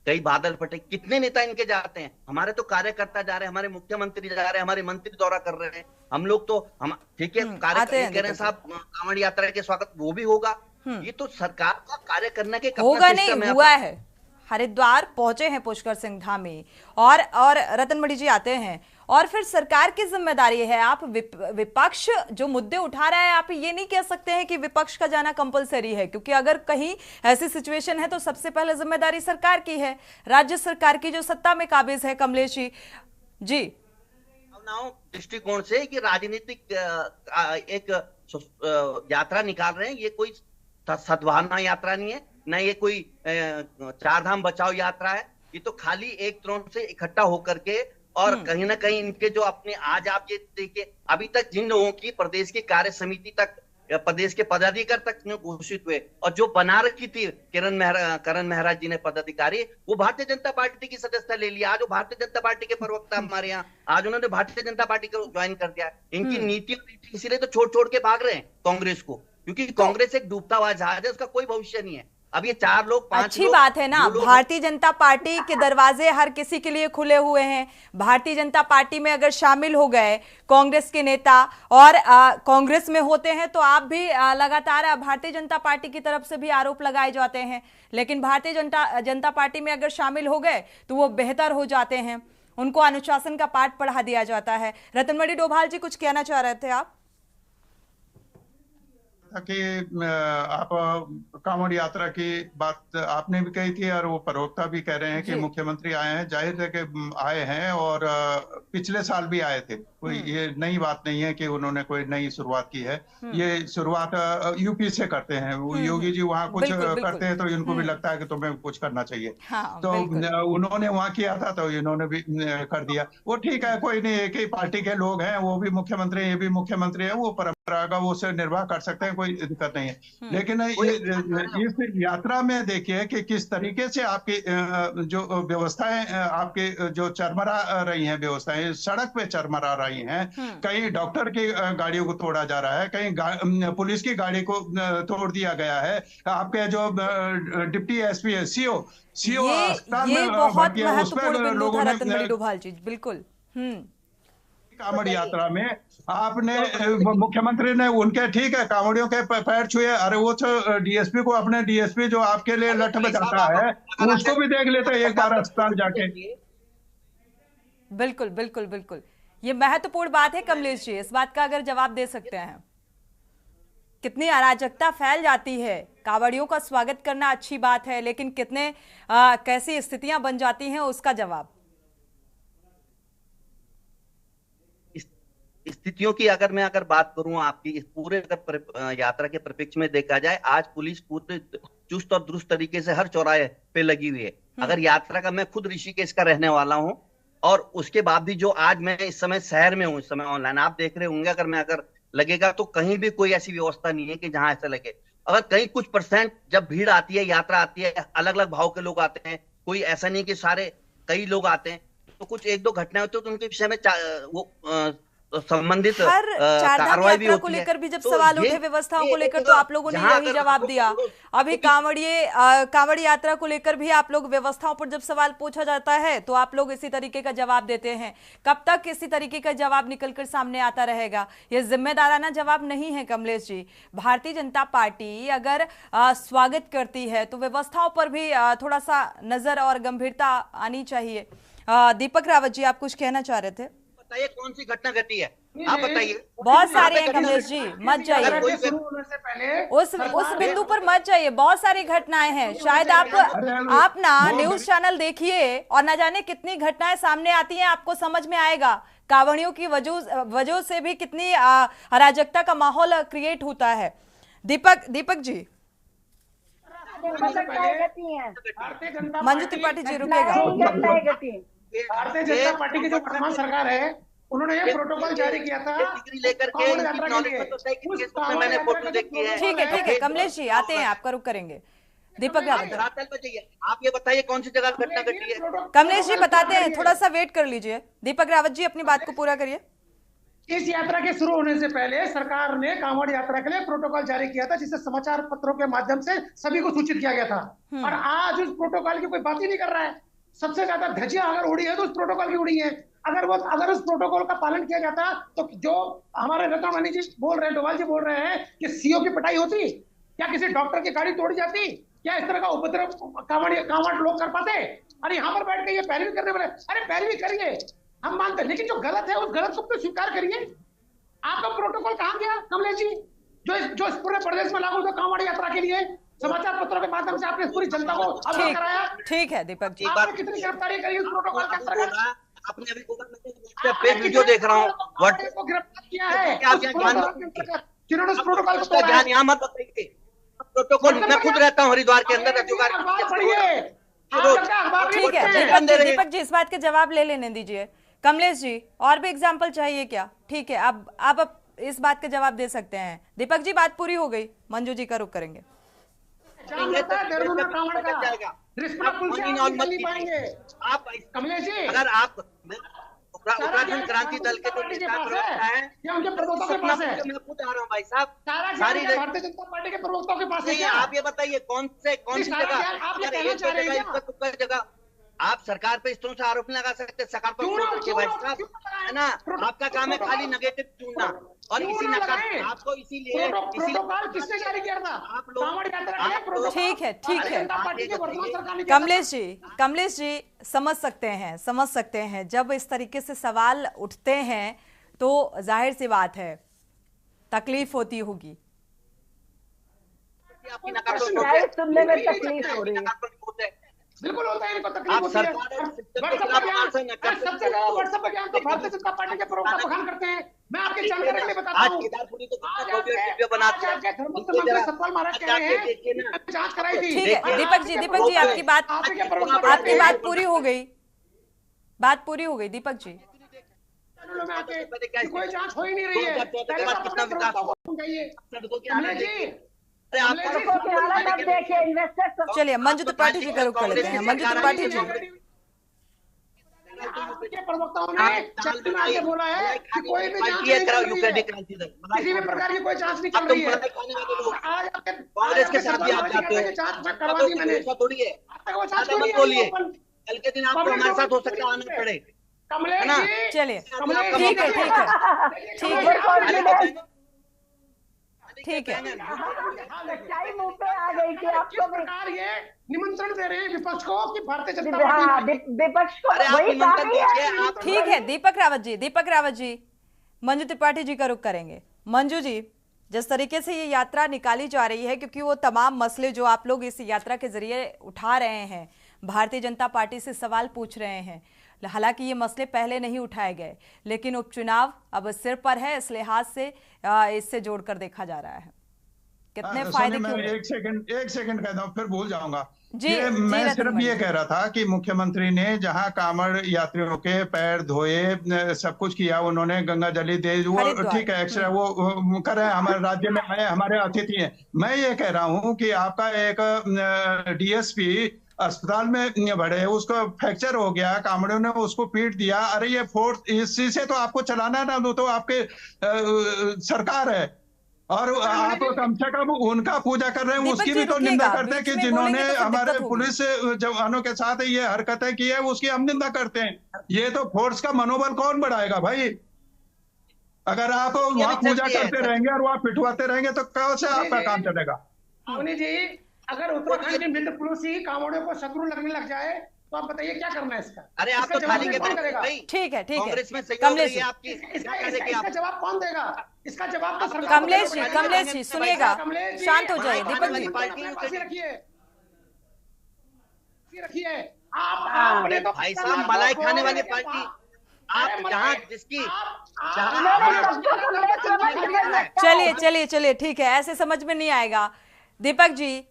कई बादल फटे, कितने नेता इनके जाते हैं। हमारे तो कार्यकर्ता जा रहे हैं, हमारे मुख्यमंत्री जा रहे हैं, हमारे मंत्री दौरा कर रहे हैं। हम लोग तो हम ठीक है कार्य कह रहे हैं साहब, कांवड़ यात्रा के स्वागत वो भी होगा। ये तो सरकार का कार्य करने के होगा नहीं हुआ है। हरिद्वार पहुंचे हैं पुष्कर सिंह धामी और रतनमणि जी आते हैं, और फिर सरकार की जिम्मेदारी है। आप विपक्ष जो मुद्दे उठा रहा है, आप ये नहीं कह सकते हैं कि विपक्ष का जाना कंपलसरी है, क्योंकि अगर कहीं ऐसी सिचुएशन है तो सबसे पहले जिम्मेदारी सरकार की है, राज्य सरकार की जो सत्ता में काबिज है। कमलेश जी दृष्टिकोण से कि राजनीतिक एक यात्रा निकाल रहे हैं, ये कोई सद्भावना यात्रा नहीं है, न ये कोई चार धाम बचाओ यात्रा है। ये तो खाली एक तरह से इकट्ठा होकर के, और कहीं ना कहीं इनके जो अपने, आज आप ये देखिए, अभी तक जिन लोगों की प्रदेश की कार्य समिति तक, प्रदेश के पदाधिकारी तक घोषित हुए, और जो बना रखी थी करण मेहरा जी ने पदाधिकारी, वो भारतीय जनता पार्टी की सदस्यता ले लिया। आज वो भारतीय जनता पार्टी के प्रवक्ता हमारे यहाँ, आज उन्होंने भारतीय जनता पार्टी को ज्वाइन कर दिया। इनकी नीति इसीलिए तो छोड़ के भाग रहे हैं कांग्रेस को, क्योंकि कांग्रेस एक डूबता हुआ जहाज है, उसका कोई भविष्य नहीं है। अब ये 4 लोग 5 अच्छी बात है ना, भारतीय जनता पार्टी के दरवाजे हर किसी के लिए खुले हुए हैं। भारतीय जनता पार्टी में अगर शामिल हो गए कांग्रेस के नेता और कांग्रेस में होते हैं, तो आप भी लगातार भारतीय जनता पार्टी की तरफ से भी आरोप लगाए जाते हैं, लेकिन भारतीय जनता पार्टी में अगर शामिल हो गए तो वो बेहतर हो जाते हैं, उनको अनुशासन का पाठ पढ़ा दिया जाता है। रतनमणि डोभाल जी कुछ कहना चाह रहे थे आप? कि आप कांवड़ यात्रा की बात आपने भी कही थी, और वो प्रवक्ता भी कह रहे हैं कि मुख्यमंत्री आए हैं, जाहिर है कि आए हैं, और पिछले साल भी आए थे। कोई ये नई बात नहीं है कि उन्होंने कोई नई शुरुआत की है। ये शुरुआत यूपी से करते हैं। वो योगी जी वहाँ कुछ करते हैं तो इनको भी लगता है कि तुम्हें कुछ करना चाहिए। तो उन्होंने वहाँ किया था तो इन्होंने भी कर दिया। वो ठीक है, कोई नहीं, एक ही पार्टी के लोग हैं, वो भी मुख्यमंत्री, ये भी मुख्यमंत्री है, वो परंपरा का वो से निर्वाह कर सकते हैं, कोई दिक्कत नहीं है। लेकिन इस यात्रा में देखिए कि किस तरीके से आपकी जो व्यवस्थाएं, आपके जो चरमरा रही हैं व्यवस्थाएं, सड़क पे चरमरा रही हैं। कहीं डॉक्टर की गाड़ियों को तोड़ा जा रहा है, कहीं पुलिस की गाड़ी को तोड़ दिया गया है। आपके जो डिप्टी एसपी है, सीओ ये बहुत महत्वपूर्ण बिंदु था रतनमणि डोभाल जी, बिल्कुल। कांवड़ यात्रा में आपने मुख्यमंत्री ने उनके ठीक है कांवड़ियों के पैर छुए, अरे वो तो डीएसपी को, अपने डीएसपी जो आपके लिए लठ बजाता है उसको भी देख लेते एक बार अस्पताल जाके। बिल्कुल बिल्कुल बिल्कुल, ये महत्वपूर्ण बात है कमलेश जी, इस बात का अगर जवाब दे सकते हैं। कितनी अराजकता फैल जाती है, कांवड़ियों का स्वागत करना अच्छी बात है, लेकिन कितने कैसी स्थितियां बन जाती हैं उसका जवाब। स्थितियों की अगर मैं बात करूं आपकी इस पूरे अगर यात्रा के परिप्रेक्ष्य में देखा जाए, आज पुलिस पूरे चुस्त और दुरुस्त तरीके से हर चौराहे पे लगी हुई है। अगर यात्रा का, मैं खुद ऋषिकेश का रहने वाला हूं और उसके बाद भी जो आज मैं इस समय शहर में हूं, इस समय ऑनलाइन आप देख रहे होंगे, अगर लगेगा तो कहीं भी कोई ऐसी व्यवस्था नहीं है कि जहां ऐसा लगे। अगर कहीं कुछ परसेंट जब भीड़ आती है, यात्रा आती है, अलग अलग भाव के लोग आते हैं, कोई ऐसा नहीं कि सारे कई लोग आते हैं, तो कुछ एक दो घटनाएं होती है तो उनके विषय में वो संबंधित कार्रवाई भी को लेकर भी जब सवाल उठे व्यवस्थाओं को लेकर, तो आप लोगों ने यही जवाब दिया। अभी कांवड़ यात्रा को लेकर भी आप लोग व्यवस्थाओं पर जब सवाल पूछा जाता है तो आप लोग इसी तरीके का जवाब देते हैं। कब तक इसी तरीके का जवाब निकलकर सामने आता रहेगा? ये जिम्मेदाराना जवाब नहीं है कमलेश जी। भारतीय जनता पार्टी अगर स्वागत करती है तो व्यवस्थाओं पर भी थोड़ा सा नजर और गंभीरता आनी चाहिए। दीपक रावत जी, आप कुछ कहना चाह रहे थे? बताइए कौन सी घटना घटी है, आप बताइए। बहुत सारे हैं कमलेश जी, मत जाइए उस बिंदु पर, मत जाइए। बहुत सारी घटनाएं हैं, शायद आप ना न्यूज चैनल देखिए और न जाने कितनी घटनाएं सामने आती हैं, आपको समझ में आएगा कांवड़ियों की वजह से भी कितनी अराजकता का माहौल क्रिएट होता है। दीपक जी, मंजू त्रिपाठी जी रुकेगा। भारतीय जनता पार्टी की जो वर्तमान सरकार है उन्होंने ये प्रोटोकॉल जारी किया था लेकर के, मैंने फोटो देखी है। ठीक है कमलेश जी, आते हैं, आपका रुक करेंगे। दीपक रावत, आप ये बताइए कौन सी जगह घटना घटी है? कमलेश जी बताते हैं, थोड़ा सा वेट कर लीजिए। दीपक रावत जी अपनी बात को पूरा करिए। इस यात्रा के शुरू होने से पहले सरकार ने कांवड़ यात्रा के लिए प्रोटोकॉल जारी किया था, जिसे समाचार पत्रों के माध्यम से सभी को सूचित किया गया था। और आज उस प्रोटोकॉल की कोई बात ही नहीं कर रहा है। सबसे ज्यादा धज्जियां अगर उड़ी है तो उस प्रोटोकॉल की उड़ी है। अगर उस प्रोटोकॉल का पालन किया जाता तो जो हमारे रतन जी बोल रहे हैं, डोभाल जी बोल रहे हैं कि सीओ की पिटाई होती, क्या किसी डॉक्टर की गाड़ी तोड़ी जाती, क्या इस तरह का उपद्रव कांवड़ लोग कर पाते? अरे यहाँ पर बैठ के ये पैरवी करने वाले, अरे पैरवी करिए, हम मानते हैं, लेकिन जो गलत है उस गलत को तो स्वीकार करिए। आपका प्रोटोकॉल कहाँ गया कमलेश जी, जो इस पूरे प्रदेश में लागू था कांवड़ यात्रा के लिए? समाचार पत्रों के माध्यम से आपने पूरी जनता को अवगत कराया। ठीक है दीपक जी, आपने कितनी गिरफ्तारी करी उस प्रोटोकॉल के अंतर्गत? आपने अभी वीडियो देख रहा हूँ, को गिरफ्तार किया है जिन्होंने उस प्रोटोकॉल को ज्ञान यहाँ मत बताइए। प्रोटोकॉल मैं खुद रहता हूँ हरिद्वार के अंदर। ठीक है दीपक जी, इस बात के जवाब ले लेने दीजिए। कमलेश जी, और भी एग्जाम्पल चाहिए क्या? ठीक है, अब आप इस बात का जवाब दे सकते हैं। दीपक जी बात पूरी हो गई, मंजू जी का रुख करेंगे। आप कमलेश जी, अगर आप उत्तराखंड क्रांति दल के जो नेता है, मैं खुद आ रहा हूँ भाई साहब, सारी भारतीय जनता पार्टी के प्रवक्ताओं के पास है। आप ये बताइए कौन सी जगह आप सरकार पे इस तरह से आरोप लगा सकते हैं? सरकार पर भाई साहब, है ना, आपका काम है खाली नेगेटिव चुनना और इसी आपको इसीलिए किसने जारी किया था? आप लोग ठीक है कमलेश जी समझ सकते हैं जब इस तरीके से सवाल उठते हैं तो जाहिर सी बात है तकलीफ होती होगी। सुनने में तकलीफ हो रही है, बिल्कुल होता है, इनको तकलीफ होती है। व्हाट्सएप पर तो भारतीय जनता पार्टी के प्रवक्ता बखान करते हैं। मैं आपकी जानकारी के लिए बताता हूँ, सतपाल महाराज कह रहे हैं जांच कराई थी। ठीक है दीपक जी आपकी बात पूरी हो गई, दीपक जी। कोई जांच हो ही नहीं रही है। चलिए मंजू त्रिपाठी जी का रुख कर लेते हैं। मंजू त्रिपाठी जी, प्रवक्ताओं ने बोला है कि कोई भी किसी भी प्रकार की कोई जांच नहीं चल रही है। कांग्रेस के साथ भी आप जाते हो, जांच करवा दी मैंने, थोड़ी है, बोलिए कल के दिन आपको हमारे साथ हो सकता है आना पड़े। कमलेश जी, चलिए कमलेश ठीक है जी, ठीक है ठीक है ठीक है। सच्चाई मुंह पे आ गई कि किस प्रकार ये निमंत्रण दे रहे हैं विपक्ष को कि भारतीय जनता पार्टी विपक्ष को वही कहा। ठीक है दीपक रावत जी मंजू त्रिपाठी जी का रुख करेंगे। मंजू जी, जिस तरीके से ये यात्रा निकाली जा रही है, क्योंकि वो तमाम मसले जो आप लोग इस यात्रा के जरिए उठा रहे हैं, भारतीय जनता पार्टी से सवाल पूछ रहे हैं, हालांकि ये मसले पहले नहीं उठाए गए, लेकिन उपचुनाव अब सिर पर है, इस लिहाज से इससे जोड़कर देखा जा रहा है। कितने फायदे क्यों? एक सेकंड कहता हूँ फिर भूल जाऊंगा। मैं सिर्फ ये कह रहा था कि मुख्यमंत्री ने जहां कांवड़ यात्रियों के पैर धोए, सब कुछ किया, उन्होंने गंगा जली दे, वो ठीक है, एक्स्ट्रा वो कर रहे हैं, हमारे राज्य में आए, हमारे अतिथि हैं। मैं ये कह रहा हूँ कि आपका एक डीएसपी अस्पताल में बढ़े, उसको फ्रैक्चर हो गया, कांवड़ियों ने उसको पीट दिया। अरे ये फोर्स, इसी से तो आपको चलाना ना, तो आपके सरकार है, और आप कम से कम उनका पूजा कर रहे हैं, उसकी भी तो निंदा करते हैं कि जिन्होंने हमारे पुलिस जवानों के साथ ये हरकतें की है, उसकी हम निंदा करते हैं। ये तो फोर्स का मनोबल कौन बढ़ाएगा भाई? अगर आप वहाँ पूजा करते रहेंगे और वहाँ पिटवाते रहेंगे तो कैसे आपका काम चलेगा? अवनी जी, अगर उत्तराखंड की मित्र पुलिस ही कांवड़ियों को शत्रु लगने लग जाए तो आप बताइए क्या करना है इसका? अरे आप तो खाली के ठीक है कांग्रेस में कमलेश जी, इसका जवाब कौन देगा? इसका जवाब तो सरकार। कमलेश जी सुनिएगा, शांत हो जाइए। दीपक जी रखिए, आपने तो भाई साहब मलाई खाने वाली पार्टी, आप जहाँ जिसकी चलिए ठीक है, ऐसे समझ में नहीं आएगा। दीपक जी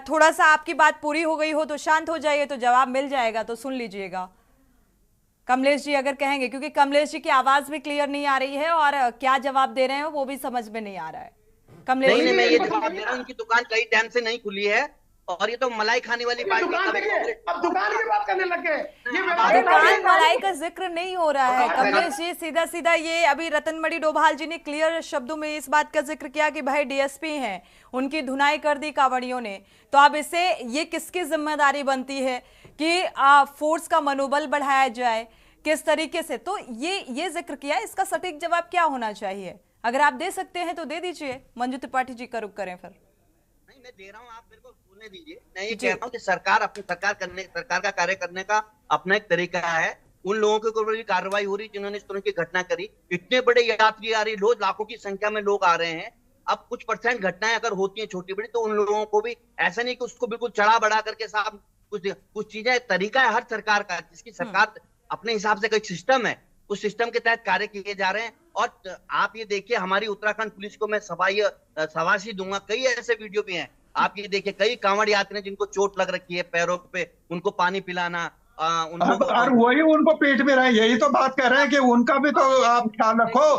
थोड़ा सा आपकी बात पूरी हो गई हो तो शांत हो जाइए, तो जवाब मिल जाएगा, तो सुन लीजिएगा। कमलेश जी अगर कहेंगे, क्योंकि कमलेश जी की आवाज भी क्लियर नहीं आ रही है और क्या जवाब दे रहे हैं वो भी समझ में नहीं आ रहा है। कमलेश नहीं, मैं ये जवाब दे रहा हूँ, उनकी दुकान कई टाइम से नहीं खुली है और ये तो मलाई खाने वाली पार्टी। अब दुकान की बात करने लग गए, दुकान मलाई का जिक्र नहीं हो रहा है कमलेश जी। सीधा ये अभी रतनमणि डोभाल जी ने क्लियर शब्दों में इस बात का जिक्र किया कि भाई डीएसपी हैं, उनकी धुनाई कर दी कांवड़ियों ने, तो अब इससे ये किसकी जिम्मेदारी बनती है कि फोर्स का मनोबल बढ़ाया जाए, किस तरीके से? तो ये जिक्र किया, इसका सटीक जवाब क्या होना चाहिए? अगर आप दे सकते हैं तो दे दीजिए। मंजू त्रिपाठी जी का रुख करें फिर। नहीं, मैं दे रहा हूँ, आप मेरे को बोलने दीजिए। मैं ये कह रहा हूँ कि सरकार का कार्य करने का अपना एक तरीका है। उन लोगों के ऊपर भी कार्रवाई हो रही जिन्होंने इस तरह की घटना करी। इतने बड़े यात्री आ रही, रोज लाखों की संख्या में लोग आ रहे हैं। अब कुछ परसेंट घटनाएं अगर होती हैं छोटी बड़ी, तो उन लोगों को भी ऐसा नहीं कि उसको बिल्कुल चढ़ा बढ़ा करके साहब कुछ चीजें, तरीका है हर सरकार का, जिसकी सरकार अपने हिसाब से कोई सिस्टम है, उस सिस्टम के तहत कार्य किए जा रहे हैं। और आप ये देखिए, हमारी उत्तराखंड पुलिस को मैं शाबाशी दूंगा, कई ऐसे वीडियो भी हैं। आप ये देखिए, कई कांवड़ यात्री जिनको चोट लग रखी है पैरों पे, उनको पानी पिलाना, और वही उनको पेट में रहे, यही तो बात कर रहे हैं कि उनका भी तो आप ख्याल रखो।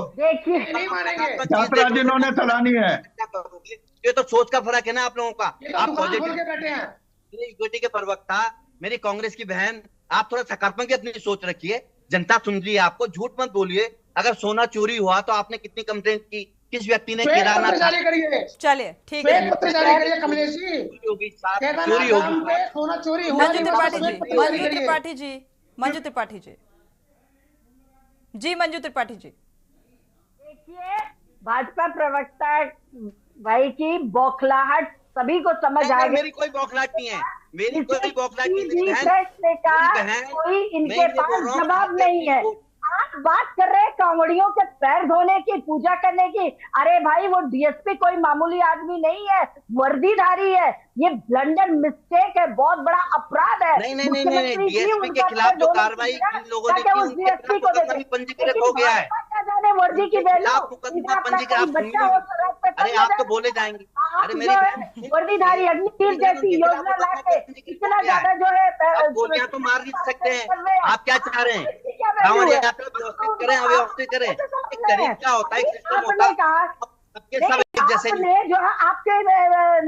यात्रा जिन्होंने चलानी है, ये तो सोच का फर्क है ना आप लोगों का। आप पॉजिटिव के प्रवक्ता, मेरी कांग्रेस की बहन, आप थोड़ा सकारात्मक की अपनी सोच रखिए। जनता सुन रही है आपको, झूठ मत बोलिए। अगर सोना चोरी हुआ तो आपने कितनी कंप्लेंट की, किस व्यक्ति ने किराना चलिए ठीक है, कमलेश जी चोरी होगी, सोना चोरी हुआ। मंजू त्रिपाठी जी मंजू त्रिपाठी जी देखिए, भाजपा प्रवक्ता भाई की बौखलाहट सभी को समझ आ गई। मेरी कोई बौखलाहट नहीं है, मेरी कोई बौखलाहट नहीं है, कोई इनके पास जवाब नहीं है। आप बात कर रहे हैं कांवड़ियों के पैर धोने की, पूजा करने की। अरे भाई, वो डीएसपी कोई मामूली आदमी नहीं है, वर्दीधारी है। ये ब्लंडर मिस्टेक है, बहुत बड़ा अपराध है। नहीं, डीएसपी के खिलाफ जो कार्रवाई इन लोगों ने की, डीएसपी को पंजीकृत हो गया है। जाने वर्दी की वैल्यू, अरे आप तो बोले जाएंगे। अरे मेरी वर्दीधारी अग्निवीर जैसी योजना लाके इतना ज्यादा जो है गोलियां तो मार नहीं सकते हैं। आप क्या चाह रहे हैं? व्यवस्थित करें, अव्यवस्थित करें। एक तरीका होता है, एक सिस्टम होता है, सबके सब एक जैसे जो है। आपके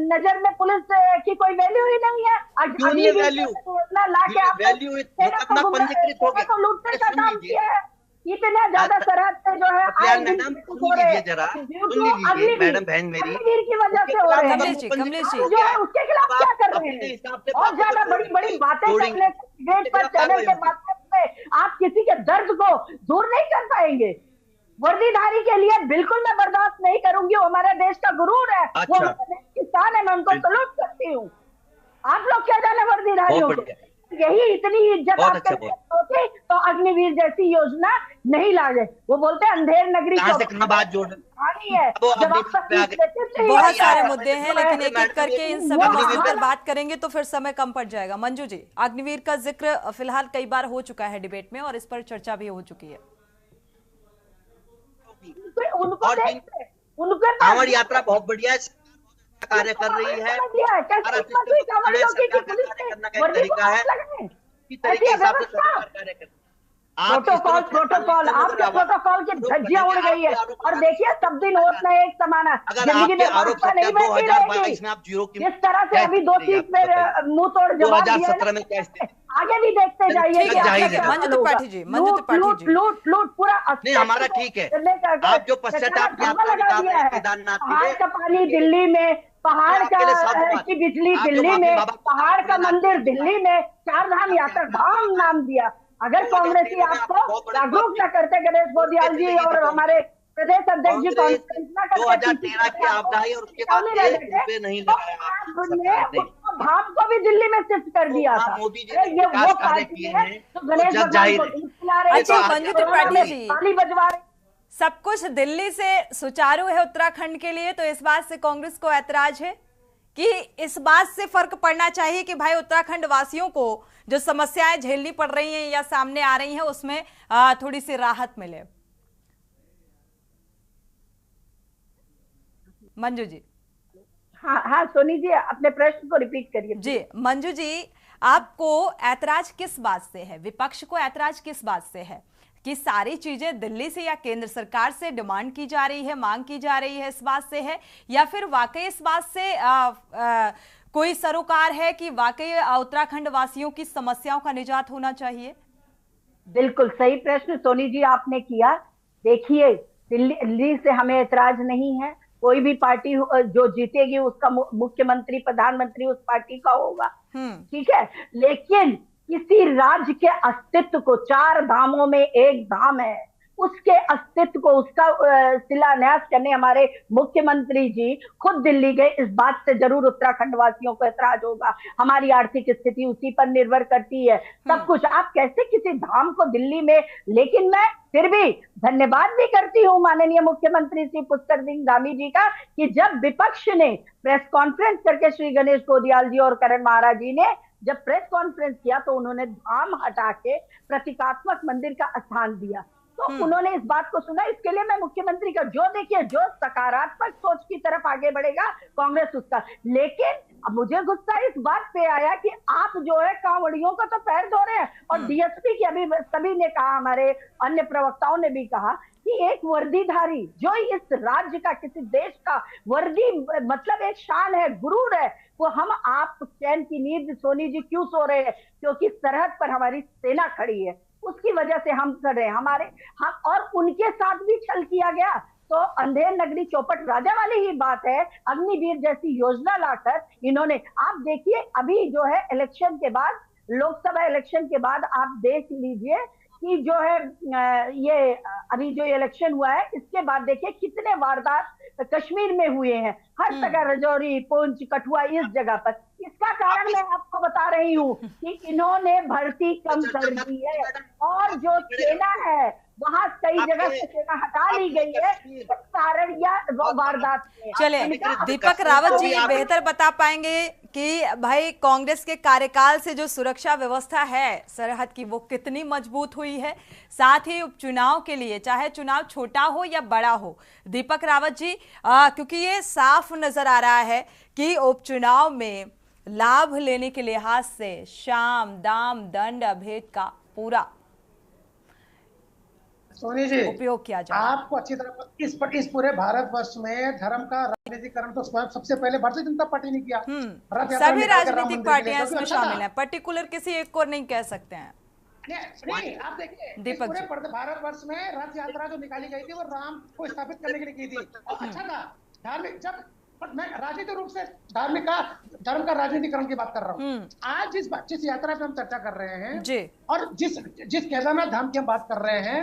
नजर में पुलिस की कोई वैल्यू ही नहीं है। क्यों नहीं है वैल्यू? वैल्यू अपना पंजीकृत हो गया। लूटने का काम किया है। इतना ज्यादा सरहद पे जो है मैडम सुन लीजिए जरा, मैडम बहन मेरी की वजह से हो रहे हैं। कमलेश जी जो है उसके खिलाफ क्या कर रहे हैं? और ज्यादा बड़ी बड़ी बातें करने, चैनल के माध्यम से आप किसी के दर्द को दूर नहीं कर पाएंगे। वर्दीधारी के लिए बिल्कुल मैं बर्दाश्त नहीं करूंगी। वो हमारे देश का गुरूर है, वो हमारे देश की शान है, मैं उनको सलूट करती हूँ। आप लोग क्या जाने वर्दीधारियों को, यही इतनी इज्जत आप करते होते तो अग्निवीर जैसी योजना नहीं लाए। वो बोलते हैं अंधेर नगरी है। बहुत सारे मुद्दे हैं, लेकिन एक एक करके इन सभी मुद्दों पर बात करेंगे तो फिर समय कम पड़ जाएगा। मंजू जी, अग्निवीर का जिक्र फिलहाल कई बार हो चुका है डिबेट में और इस पर चर्चा भी हो चुकी है। उनके कांवड़ यात्रा बहुत बढ़िया कार्य कर रही है। तरीका है कि तरीके हिसाब से कार्य कर प्रोटोकॉल आपके प्रोटोकॉल की धज्जियां उड़ गई है। और देखिए सब दिन वोट में एक समान है। जिंदगी में भाजपा नहीं बैठी रहेगी। इस तरह से अभी 2 सीट पे मुंह तोड़ जवाब दिया। आगे भी देखते जाइए। मंजू त्रिपाठी जी, मंजू त्रिपाठी जी, लूट पूरा नहीं हमारा ठीक है। आप जो पश्चाताप पहाड़ का पानी दिल्ली में, पहाड़ की बिजली दिल्ली में, पहाड़ का मंदिर दिल्ली में, 4 धाम यात्रा धाम नाम दिया। अगर कांग्रेसी आपको जागरूक न करते, गणेश गोदियाल जी और हमारे प्रदेश अध्यक्ष जी कॉन्फ्रेंस न करते, 2013 की आपदा है और उसके बाद नहीं लगाया, धाम को भी दिल्ली में शिफ्ट कर दिया था। ये वो पार्टी है तो गणेश भगवान को खिला रही है। मंजू त्रिपाठी जी, ताली बजवा रही। सब कुछ दिल्ली से सुचारू है उत्तराखंड के लिए, तो इस बात से कांग्रेस को ऐतराज है कि इस बात से फर्क पड़ना चाहिए कि भाई उत्तराखंड वासियों को जो समस्याएं झेलनी पड़ रही हैं या सामने आ रही हैं उसमें थोड़ी सी राहत मिले। मंजू जी। हाँ सोनी जी, अपने प्रश्न को रिपीट करिए जी। मंजू जी, आपको ऐतराज किस बात से है, विपक्ष को ऐतराज किस बात से है कि सारी चीजें दिल्ली से या केंद्र सरकार से डिमांड की जा रही है, मांग की जा रही है, इस बात से है, या फिर वाकई इस बात से कोई सरोकार है कि वाकई उत्तराखंड वासियों की समस्याओं का निजात होना चाहिए? बिल्कुल सही प्रश्न सोनी जी आपने किया। देखिए, दिल्ली से हमें ऐतराज नहीं है। कोई भी पार्टी जो जीतेगी उसका मुख्यमंत्री प्रधानमंत्री उस पार्टी का होगा, ठीक है। लेकिन किसी राज्य के अस्तित्व को, 4 धामों में एक धाम है, उसके अस्तित्व को, उसका शिलान्यास करने हमारे मुख्यमंत्री जी खुद दिल्ली गए। इस बात से जरूर उत्तराखंड वासियों को ऐतराज होगा। हमारी आर्थिक स्थिति उसी पर निर्भर करती है, सब कुछ। आप कैसे किसी धाम को दिल्ली में, लेकिन मैं फिर भी धन्यवाद भी करती हूँ माननीय मुख्यमंत्री श्री पुष्कर सिंह धामी जी का कि जब विपक्ष ने प्रेस कॉन्फ्रेंस करके श्री गणेश गोदियाल जी और करण महाराज जी ने जब प्रेस कॉन्फ्रेंस किया तो उन्होंने धाम हटा के प्रतीकात्मक मंदिर का स्थान दिया। तो उन्होंने इस बात को सुना। इसके लिए मैं मुख्यमंत्री का देखिए जो सकारात्मक सोच की तरफ आगे बढ़ेगा कांग्रेस उसका। लेकिन अब मुझे गुस्सा इस बात पे आया कि आप जो है कांवड़ियों का तो पैर धो रहे हैं और डीएसपी की, अभी सभी ने कहा, हमारे अन्य प्रवक्ताओं ने भी कहा कि एक वर्दीधारी जो इस राज्य का, किसी देश का वर्दी मतलब एक शान है, गुरूर है, वो हम आप चैन की नींद सोनी जी क्यों सो रहे हैं? क्योंकि सरहद पर हमारी सेना खड़ी है, उसकी वजह से हम कर रहे हैं। हम और उनके साथ भी छल किया गया। तो अंधेर नगरी चौपट राजा वाली ही बात है। अग्निवीर जैसी योजना लाकर इन्होंने, आप देखिए अभी जो है इलेक्शन के बाद, लोकसभा इलेक्शन के बाद आप देख लीजिए कि जो है ये अभी जो इलेक्शन हुआ है इसके बाद देखिए कितने वारदात कश्मीर में हुए हैं, हर जगह, रजौरी, पुंछ, कठुआ, इस जगह पर। इसका कारण मैं आपको बता रही हूँ कि इन्होंने भर्ती कम कर दी है और जो सेना है वहां कई जगह से सेना हटा ली गई है, इस कारण या वारदात। चले दीपक रावत जी बेहतर बता पाएंगे कि भाई कांग्रेस के कार्यकाल से जो सुरक्षा व्यवस्था है सरहद की वो कितनी मजबूत हुई है, साथ ही उपचुनाव के लिए चाहे चुनाव छोटा हो या बड़ा हो। दीपक रावत जी, क्योंकि ये साफ नजर आ रहा है कि उपचुनाव में लाभ लेने के लिहाज से शाम दाम दंड अभेद का पूरा सोनी जी उपयोग किया जाए। आपको अच्छी तरह इस पूरे भारतवर्ष में धर्म का राजनीतिकरण तो सबसे पहले भारतीय जनता पार्टी ने किया। सभी राजनीतिक पार्टियां इसमें शामिल हैं, पर्टिकुलर किसी एक को नहीं कह सकते हैं। नहीं, आप देखिए दीपक जी, भारतवर्ष में रथ यात्रा जो निकाली गई थी वो राम को स्थापित करने के लिए की थी। अच्छा था धार्मिक, जब मैं राजनीतिक रूप से धर्म का राजनीतिकरण की बात कर रहा हूँ। आज जिस यात्रा पे हम चर्चा कर रहे हैं जी, और जिस केदारनाथ धाम की हम बात कर रहे हैं,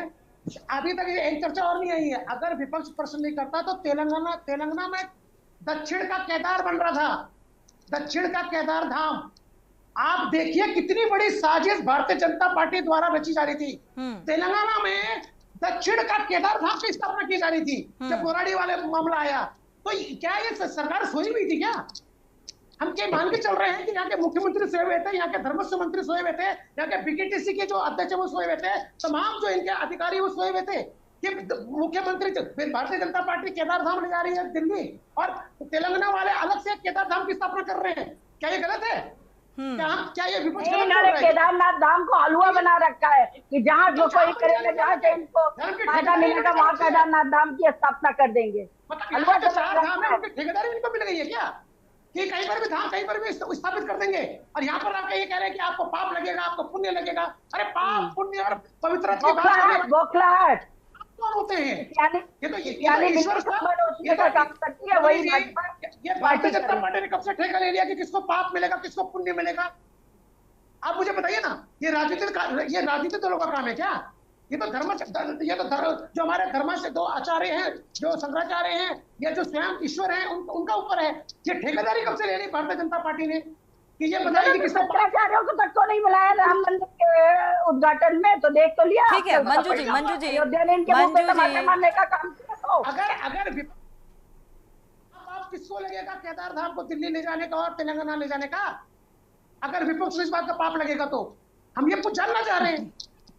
अभी तक ये एक चर्चा और नहीं आई है। अगर विपक्ष प्रश्न नहीं करता तो तेलंगाना में दक्षिण का केदार बन रहा था, दक्षिण का केदार धाम। आप देखिए कितनी बड़ी साजिश भारतीय जनता पार्टी द्वारा रची जा रही थी। तेलंगाना में दक्षिण का केदार धाम की स्थापना की जा रही थी जब बोराड़ी वाले मामला आया। तो क्या ये सरकार सोई हुई थी क्या? हम क्या मान के चल रहे हैं कि यहाँ के मुख्यमंत्री सोए हुए थे, यहाँ के धर्मस्व मंत्री सोए हुए थे, यहाँ के बीकेटीसी के जो अध्यक्ष वो सोए हुए थे, तमाम जो इनके अधिकारी वो सोए हुए थे कि मुख्यमंत्री भारतीय जनता पार्टी केदार धाम ले जा रही है दिल्ली, और तेलंगाना वाले अलग से केदार धाम की स्थापना कर रहे हैं। क्या ये गलत है? क्या ये विपक्ष केदारनाथ धाम को हलवा बना रखा है कि जहाँ जो कोई करेंगे, जहाँ से इनको फायदा मिलेगा वहाँ केदारनाथ धाम की स्थापना कर देंगे। हलवा जो 4 धाम है उनकी ठेकेदारी इनको मिल गई है क्या कि कहीं पर भी धाम कहीं पर भी स्थापित कर देंगे? और यहाँ पर आके ये कह रहे हैं कि आपको पाप लगेगा, आपको पुण्य लगेगा। अरे पाप पुण्य और पवित्रता की बात बौखलाहट कौन होते हैं? ये तो ईश्वर का काम करती है वही। ये भारतीय जनता पार्टी ने कब से ठेका ले लिया कि किसको पाप मिलेगा, किसको पुण्य मिलेगा? आप मुझे बताइए ना, ये राजनीतिक दलों का काम है क्या? ये तो जो हमारे धर्म से 2 आचार्य हैं, जो शंकराचार्य हैं, या जो स्वयं ईश्वर हैं, उनका ऊपर है। ये ठेकेदारी कब से ले ली भारतीय जनता पार्टी ने कि ये बताइए कि किसको शंकराचार्यों को तक को नहीं बुलाया राम मंदिर के उद्घाटन में? तो देख तो लिया। ठीक है मंजू जी, मारने का काम किया। तो अगर किसको लगेगा केदार धाम को दिल्ली ले जाने का और तेलंगाना ले जाने का? अगर विपक्ष को इस बात का पाप लगेगा तो हम ये कुछ जानना चाह रहे हैं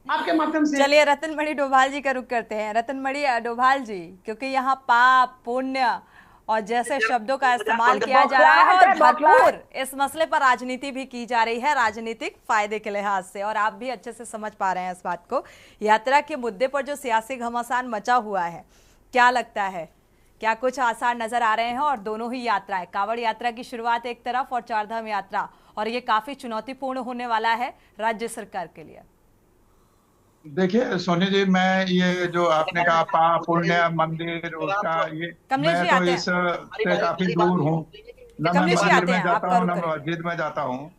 आपके माध्यम से। चलिए रतनमणि डोभाल जी का रुख करते हैं। रतनमणि डोभाल जी, क्योंकि यहाँ पाप पुण्य और जैसे शब्दों का इस्तेमाल किया जा रहा है और भरपूर इस मसले पर राजनीति भी की जा रही है, राजनीतिक फायदे के लिहाज से, और आप भी अच्छे से समझ पा रहे हैं इस बात को। यात्रा के मुद्दे पर जो सियासी घमासान मचा हुआ है, क्या लगता है, क्या कुछ आसार नजर आ रहे हैं? और दोनों ही यात्राएं, कांवड़ यात्रा की शुरुआत एक तरफ और चारधाम यात्रा, और ये काफी चुनौतीपूर्ण होने वाला है राज्य सरकार के लिए। देखिए सोनी जी, मैं ये जो आपने कहा पाप पुण्य मंदिर उसका, ये मैं तो इससे काफी दूर हूँ। न मैं मंदिर में जाता हूँ, न मस्जिद में जाता हूँ।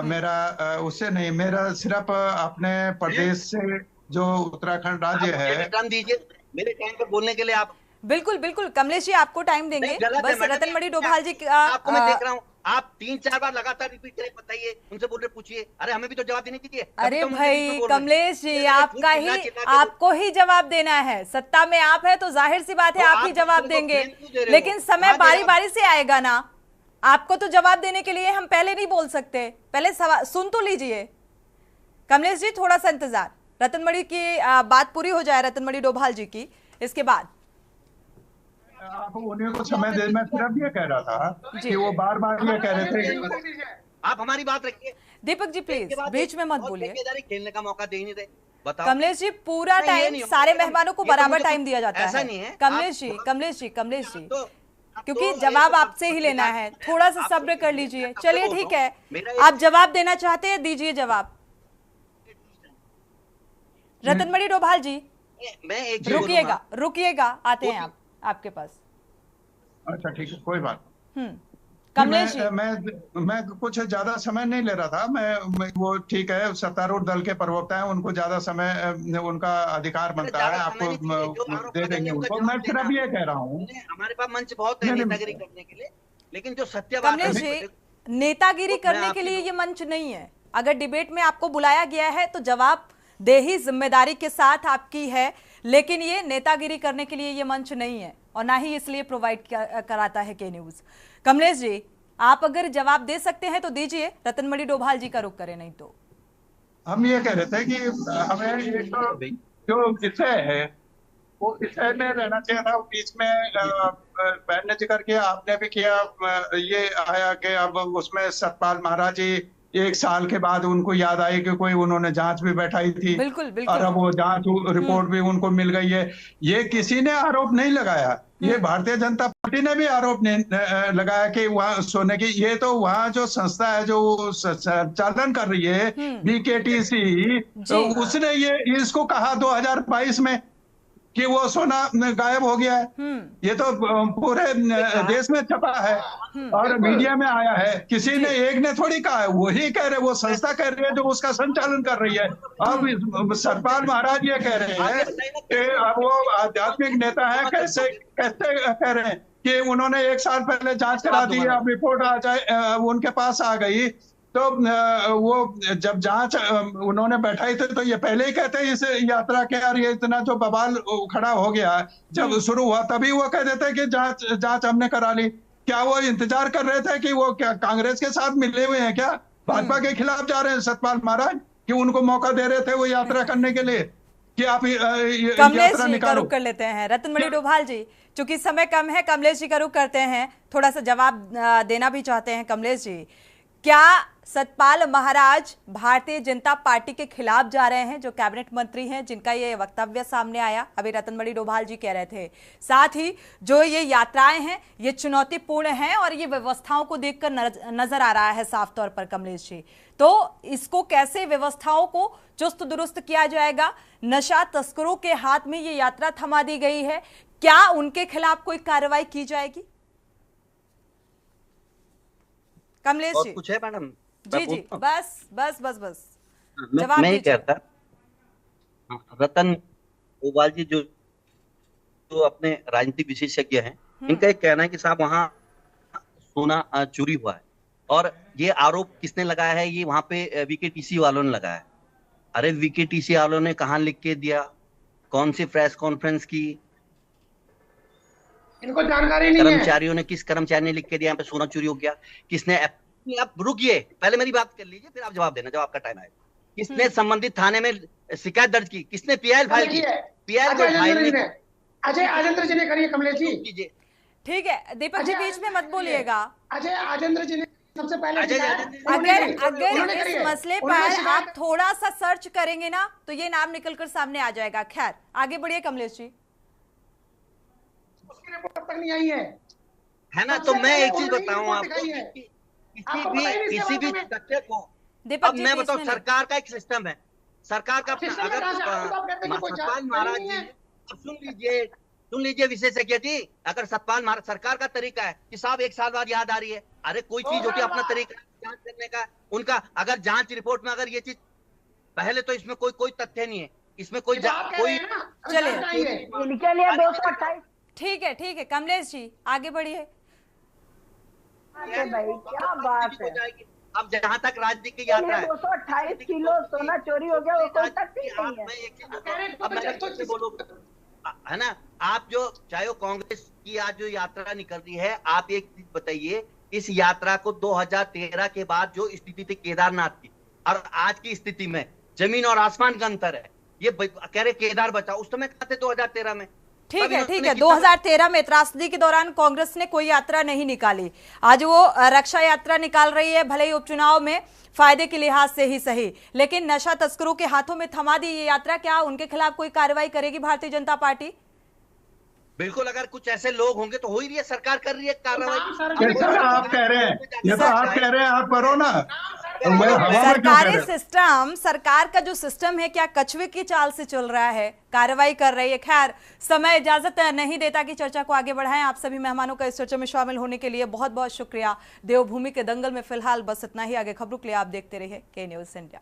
मेरा उससे नहीं, मेरा सिर्फ अपने प्रदेश से जो उत्तराखंड राज्य है। मेरे टाइम पर बोलने के लिए आप बिल्कुल बिल्कुल कमलेश जी आपको टाइम देंगे। बस रतनमणि डोभाल जी आपको मैं देख रहा हूँ, आप 3-4 बार लगातार रिपीट करें, बताइए, उनसे बोल रहे पूछिए। अरे हमें भी तो जवाब देने दीजिए। अरे भाई कमलेश जी, आपको ही जवाब देना है। सत्ता में आप है तो जाहिर सी बात है आप ही जवाब देंगे, लेकिन समय बारी बारी से आएगा ना। आपको तो जवाब देने के लिए हम पहले नहीं बोल सकते, पहले सुन तो लीजिए। कमलेश जी थोड़ा सा इंतजार, रतनमणि की बात पूरी हो जाए, रतनमणि डोभाल जी की, इसके बाद आप उन्हें को समय दे। मैं सिर्फ ये कह रहा था कि वो बार बार ये कह रहे थे। आप हमारी बात रखिए। दीपक जी प्लीज बीच में मत बोलिए। खेलने का मौका दे नहीं रहे। बताओ कमलेश जी, पूरा टाइम सारे मेहमानों को बराबर टाइम दिया जाता है। कमलेश जी, क्योंकि जवाब आपसे ही लेना है, थोड़ा सा सब्र कर लीजिए। चलिए ठीक है, आप जवाब देना चाहते हैं, दीजिए जवाब। रतनमणि डोभाल जी रुकिएगा, आते हैं आप आपके पास। अच्छा ठीक है, कोई बात। कमलेश जी, मैं कुछ ज्यादा समय नहीं ले रहा था। मैं वो ठीक है, सत्तारूढ़ दल के प्रवक्ता हैं, उनको ज्यादा समय उनका अधिकार बनता है, आपको दे देंगे उनको। मैं सिर्फ ये कह रहा हूँ, हमारे पास मंच बहुत है नेतागिरी करने के लिए, लेकिन जो सत्य बात कमलेश जी, नेतागिरी करने के लिए ये मंच नहीं है। अगर डिबेट में आपको बुलाया गया है तो जवाब दे ही जिम्मेदारी के साथ आपकी है, लेकिन ये नेतागिरी करने के लिए ये मंच नहीं है और ना ही इसलिए प्रोवाइड कराता है के न्यूज। कमलेश जी, आप अगर जवाब दे सकते हैं तो दीजिए, रतनमणि डोभाल जी का रुख करें, नहीं तो हम ये कह रहे थे कि हमें एक जो विषय है वो विषय में रहना चाहिए था। बीच में बहन ने जिक्र किया, आपने भी किया, ये आया कि अब उसमें सतपाल महाराज जी 1 साल के बाद उनको याद आई कि कोई उन्होंने जांच भी बैठाई थी। बिल्कुल। और अब वो जांच रिपोर्ट भी उनको मिल गई है। ये किसी ने आरोप नहीं लगाया, ये भारतीय जनता पार्टी ने भी आरोप नहीं लगाया कि वहाँ सोने की, ये तो वहाँ जो संस्था है जो संचालन कर रही है बीकेटीसी, तो उसने ये इसको कहा 2022 में कि वो सोना गायब हो गया है। ये तो पूरे देश में छपा है और मीडिया में आया है। किसी ने एक ने थोड़ी कहा है, वही कह रहे, वो संस्था कह रही है जो उसका संचालन कर रही है। अब सतपाल महाराज ये कह रहे हैं कि अब वो आध्यात्मिक नेता है, कैसे कह रहे हैं कि उन्होंने 1 साल पहले जांच करा दी, अब रिपोर्ट आ जाए उनके पास आ गई। तो वो जब जांच उन्होंने बैठाई थी तो ये पहले ही कहते हैं इस यात्रा के यार ये इतना जो बवाल खड़ा हो गया है, जब शुरू हुआ तभी वो कह देते कि जांच हमने करा ली। क्या वो इंतजार कर रहे थे कि वो क्या कांग्रेस के साथ मिले हुए हैं, क्या भाजपा के खिलाफ जा रहे हैं सतपाल महाराज, कि उनको मौका दे रहे थे वो यात्रा करने के लिए कि आप यात्रा निकालो? कर लेते हैं रतनमणि डोभाल जी, चूंकि समय कम है, कमलेश जी का रुख करते हैं, थोड़ा सा जवाब देना भी चाहते हैं। कमलेश जी, क्या सतपाल महाराज भारतीय जनता पार्टी के खिलाफ जा रहे हैं, जो कैबिनेट मंत्री हैं जिनका ये वक्तव्य सामने आया, अभी रतनमणि डोभाल जी कह रहे थे, साथ ही जो ये यात्राएं हैं ये चुनौतीपूर्ण हैं और ये व्यवस्थाओं को देखकर नजर आ रहा है साफ तौर पर। कमलेश जी, तो इसको कैसे व्यवस्थाओं को चुस्त दुरुस्त किया जाएगा? नशा तस्करों के हाथ में ये यात्रा थमा दी गई है, क्या उनके खिलाफ कोई कार्रवाई की जाएगी? कमलेश जी, कुछ है मैडम? जी, बस मैं कहता रतन डोभाल जी जो अपने राजनीतिक विशेषज्ञ हैं, इनका एक कहना है कि साहब वहाँ सोना चोरी हुआ है और ये आरोप किसने लगाया है? ये वहां पे वीकेटीसी वालों ने लगाया है। अरे वीकेटीसी वालों ने कहाँ लिख के दिया? कौन सी प्रेस कॉन्फ्रेंस की? इनको जानकारी नहीं है। कर्मचारियों ने, किस कर्मचारी ने लिख के दिया यहाँ पे सोना चोरी हो गया? किसने? आप रुकिए, पहले मेरी बात कर लीजिए, फिर आप जवाब देना जब आपका टाइम आएगा। किसने संबंधित थाने में शिकायत दर्ज की? किसने पीआईएल फाइल की? पीआईएल अजय आजेंद्र जी ने करी है। कमलेश जी ठीक है, दीपक जी बीच में मत बोलिएगा। अजय आजेंद्र जी ने सबसे पहले अगर इस मसले पर आप थोड़ा सा सर्च करेंगे ना तो ये नाम निकलकर सामने आ जाएगा। खैर आगे बढ़िए कमलेश जी। उसकी रिपोर्ट तक नहीं आई है ना? तो मैं एक चीज बताऊं आपको, किसी भी तथ्य को, अब मैं बताऊं, सरकार का एक सिस्टम है, सरकार का अगर सतपाल महाराज जी, अब सुन लीजिए विशेषज्ञ जी, अगर सतपाल महाराज, सरकार का तरीका है कि साहब 1 साल बाद याद आ रही है, अरे कोई चीज होती है अपना तरीका जांच करने का उनका। अगर जांच रिपोर्ट में अगर ये चीज, पहले तो इसमें कोई तथ्य नहीं है, इसमें कोई चलिए ठीक है कमलेश जी आगे बढ़िए। भाई क्या बात है। अब जहाँ तक राजनीति की यात्रा है, 228 किलो सोना चोरी हो गया, वो कोई तथ्य नहीं है। है ना? आप जो चाहे वो कांग्रेस की आज जो यात्रा निकल रही है, आप एक चीज बताइए, इस यात्रा को 2013 के बाद जो स्थिति थी केदारनाथ की और आज की स्थिति में जमीन और आसमान का अंतर है। ये कह रहे केदार बचाओ, उस समय कहा थे 2013 में? ठीक है 2013 में त्रासदी के दौरान कांग्रेस ने कोई यात्रा नहीं निकाली, आज वो रक्षा यात्रा निकाल रही है, भले ही उपचुनाव में फायदे के लिहाज से ही सही, लेकिन नशा तस्करों के हाथों में थमा दी ये यात्रा। क्या उनके खिलाफ कोई कार्रवाई करेगी भारतीय जनता पार्टी? बिल्कुल, अगर कुछ ऐसे लोग होंगे तो हो ही रही है, सरकार कर रही है कार्रवाई। आप कह रहे हैं, ये तो आप कह रहे हैं, आप करो ना। सरकारी सिस्टम, सरकार का जो सिस्टम है क्या कछुए की चाल से चल रहा है, कार्रवाई कर रही है। खैर समय इजाजत नहीं देता कि चर्चा को आगे बढ़ाएं। आप सभी मेहमानों का इस चर्चा में शामिल होने के लिए बहुत बहुत शुक्रिया। देवभूमि के दंगल में फिलहाल बस इतना ही। आगे खबरों के लिए आप देखते रहिए के न्यूज़ इंडिया।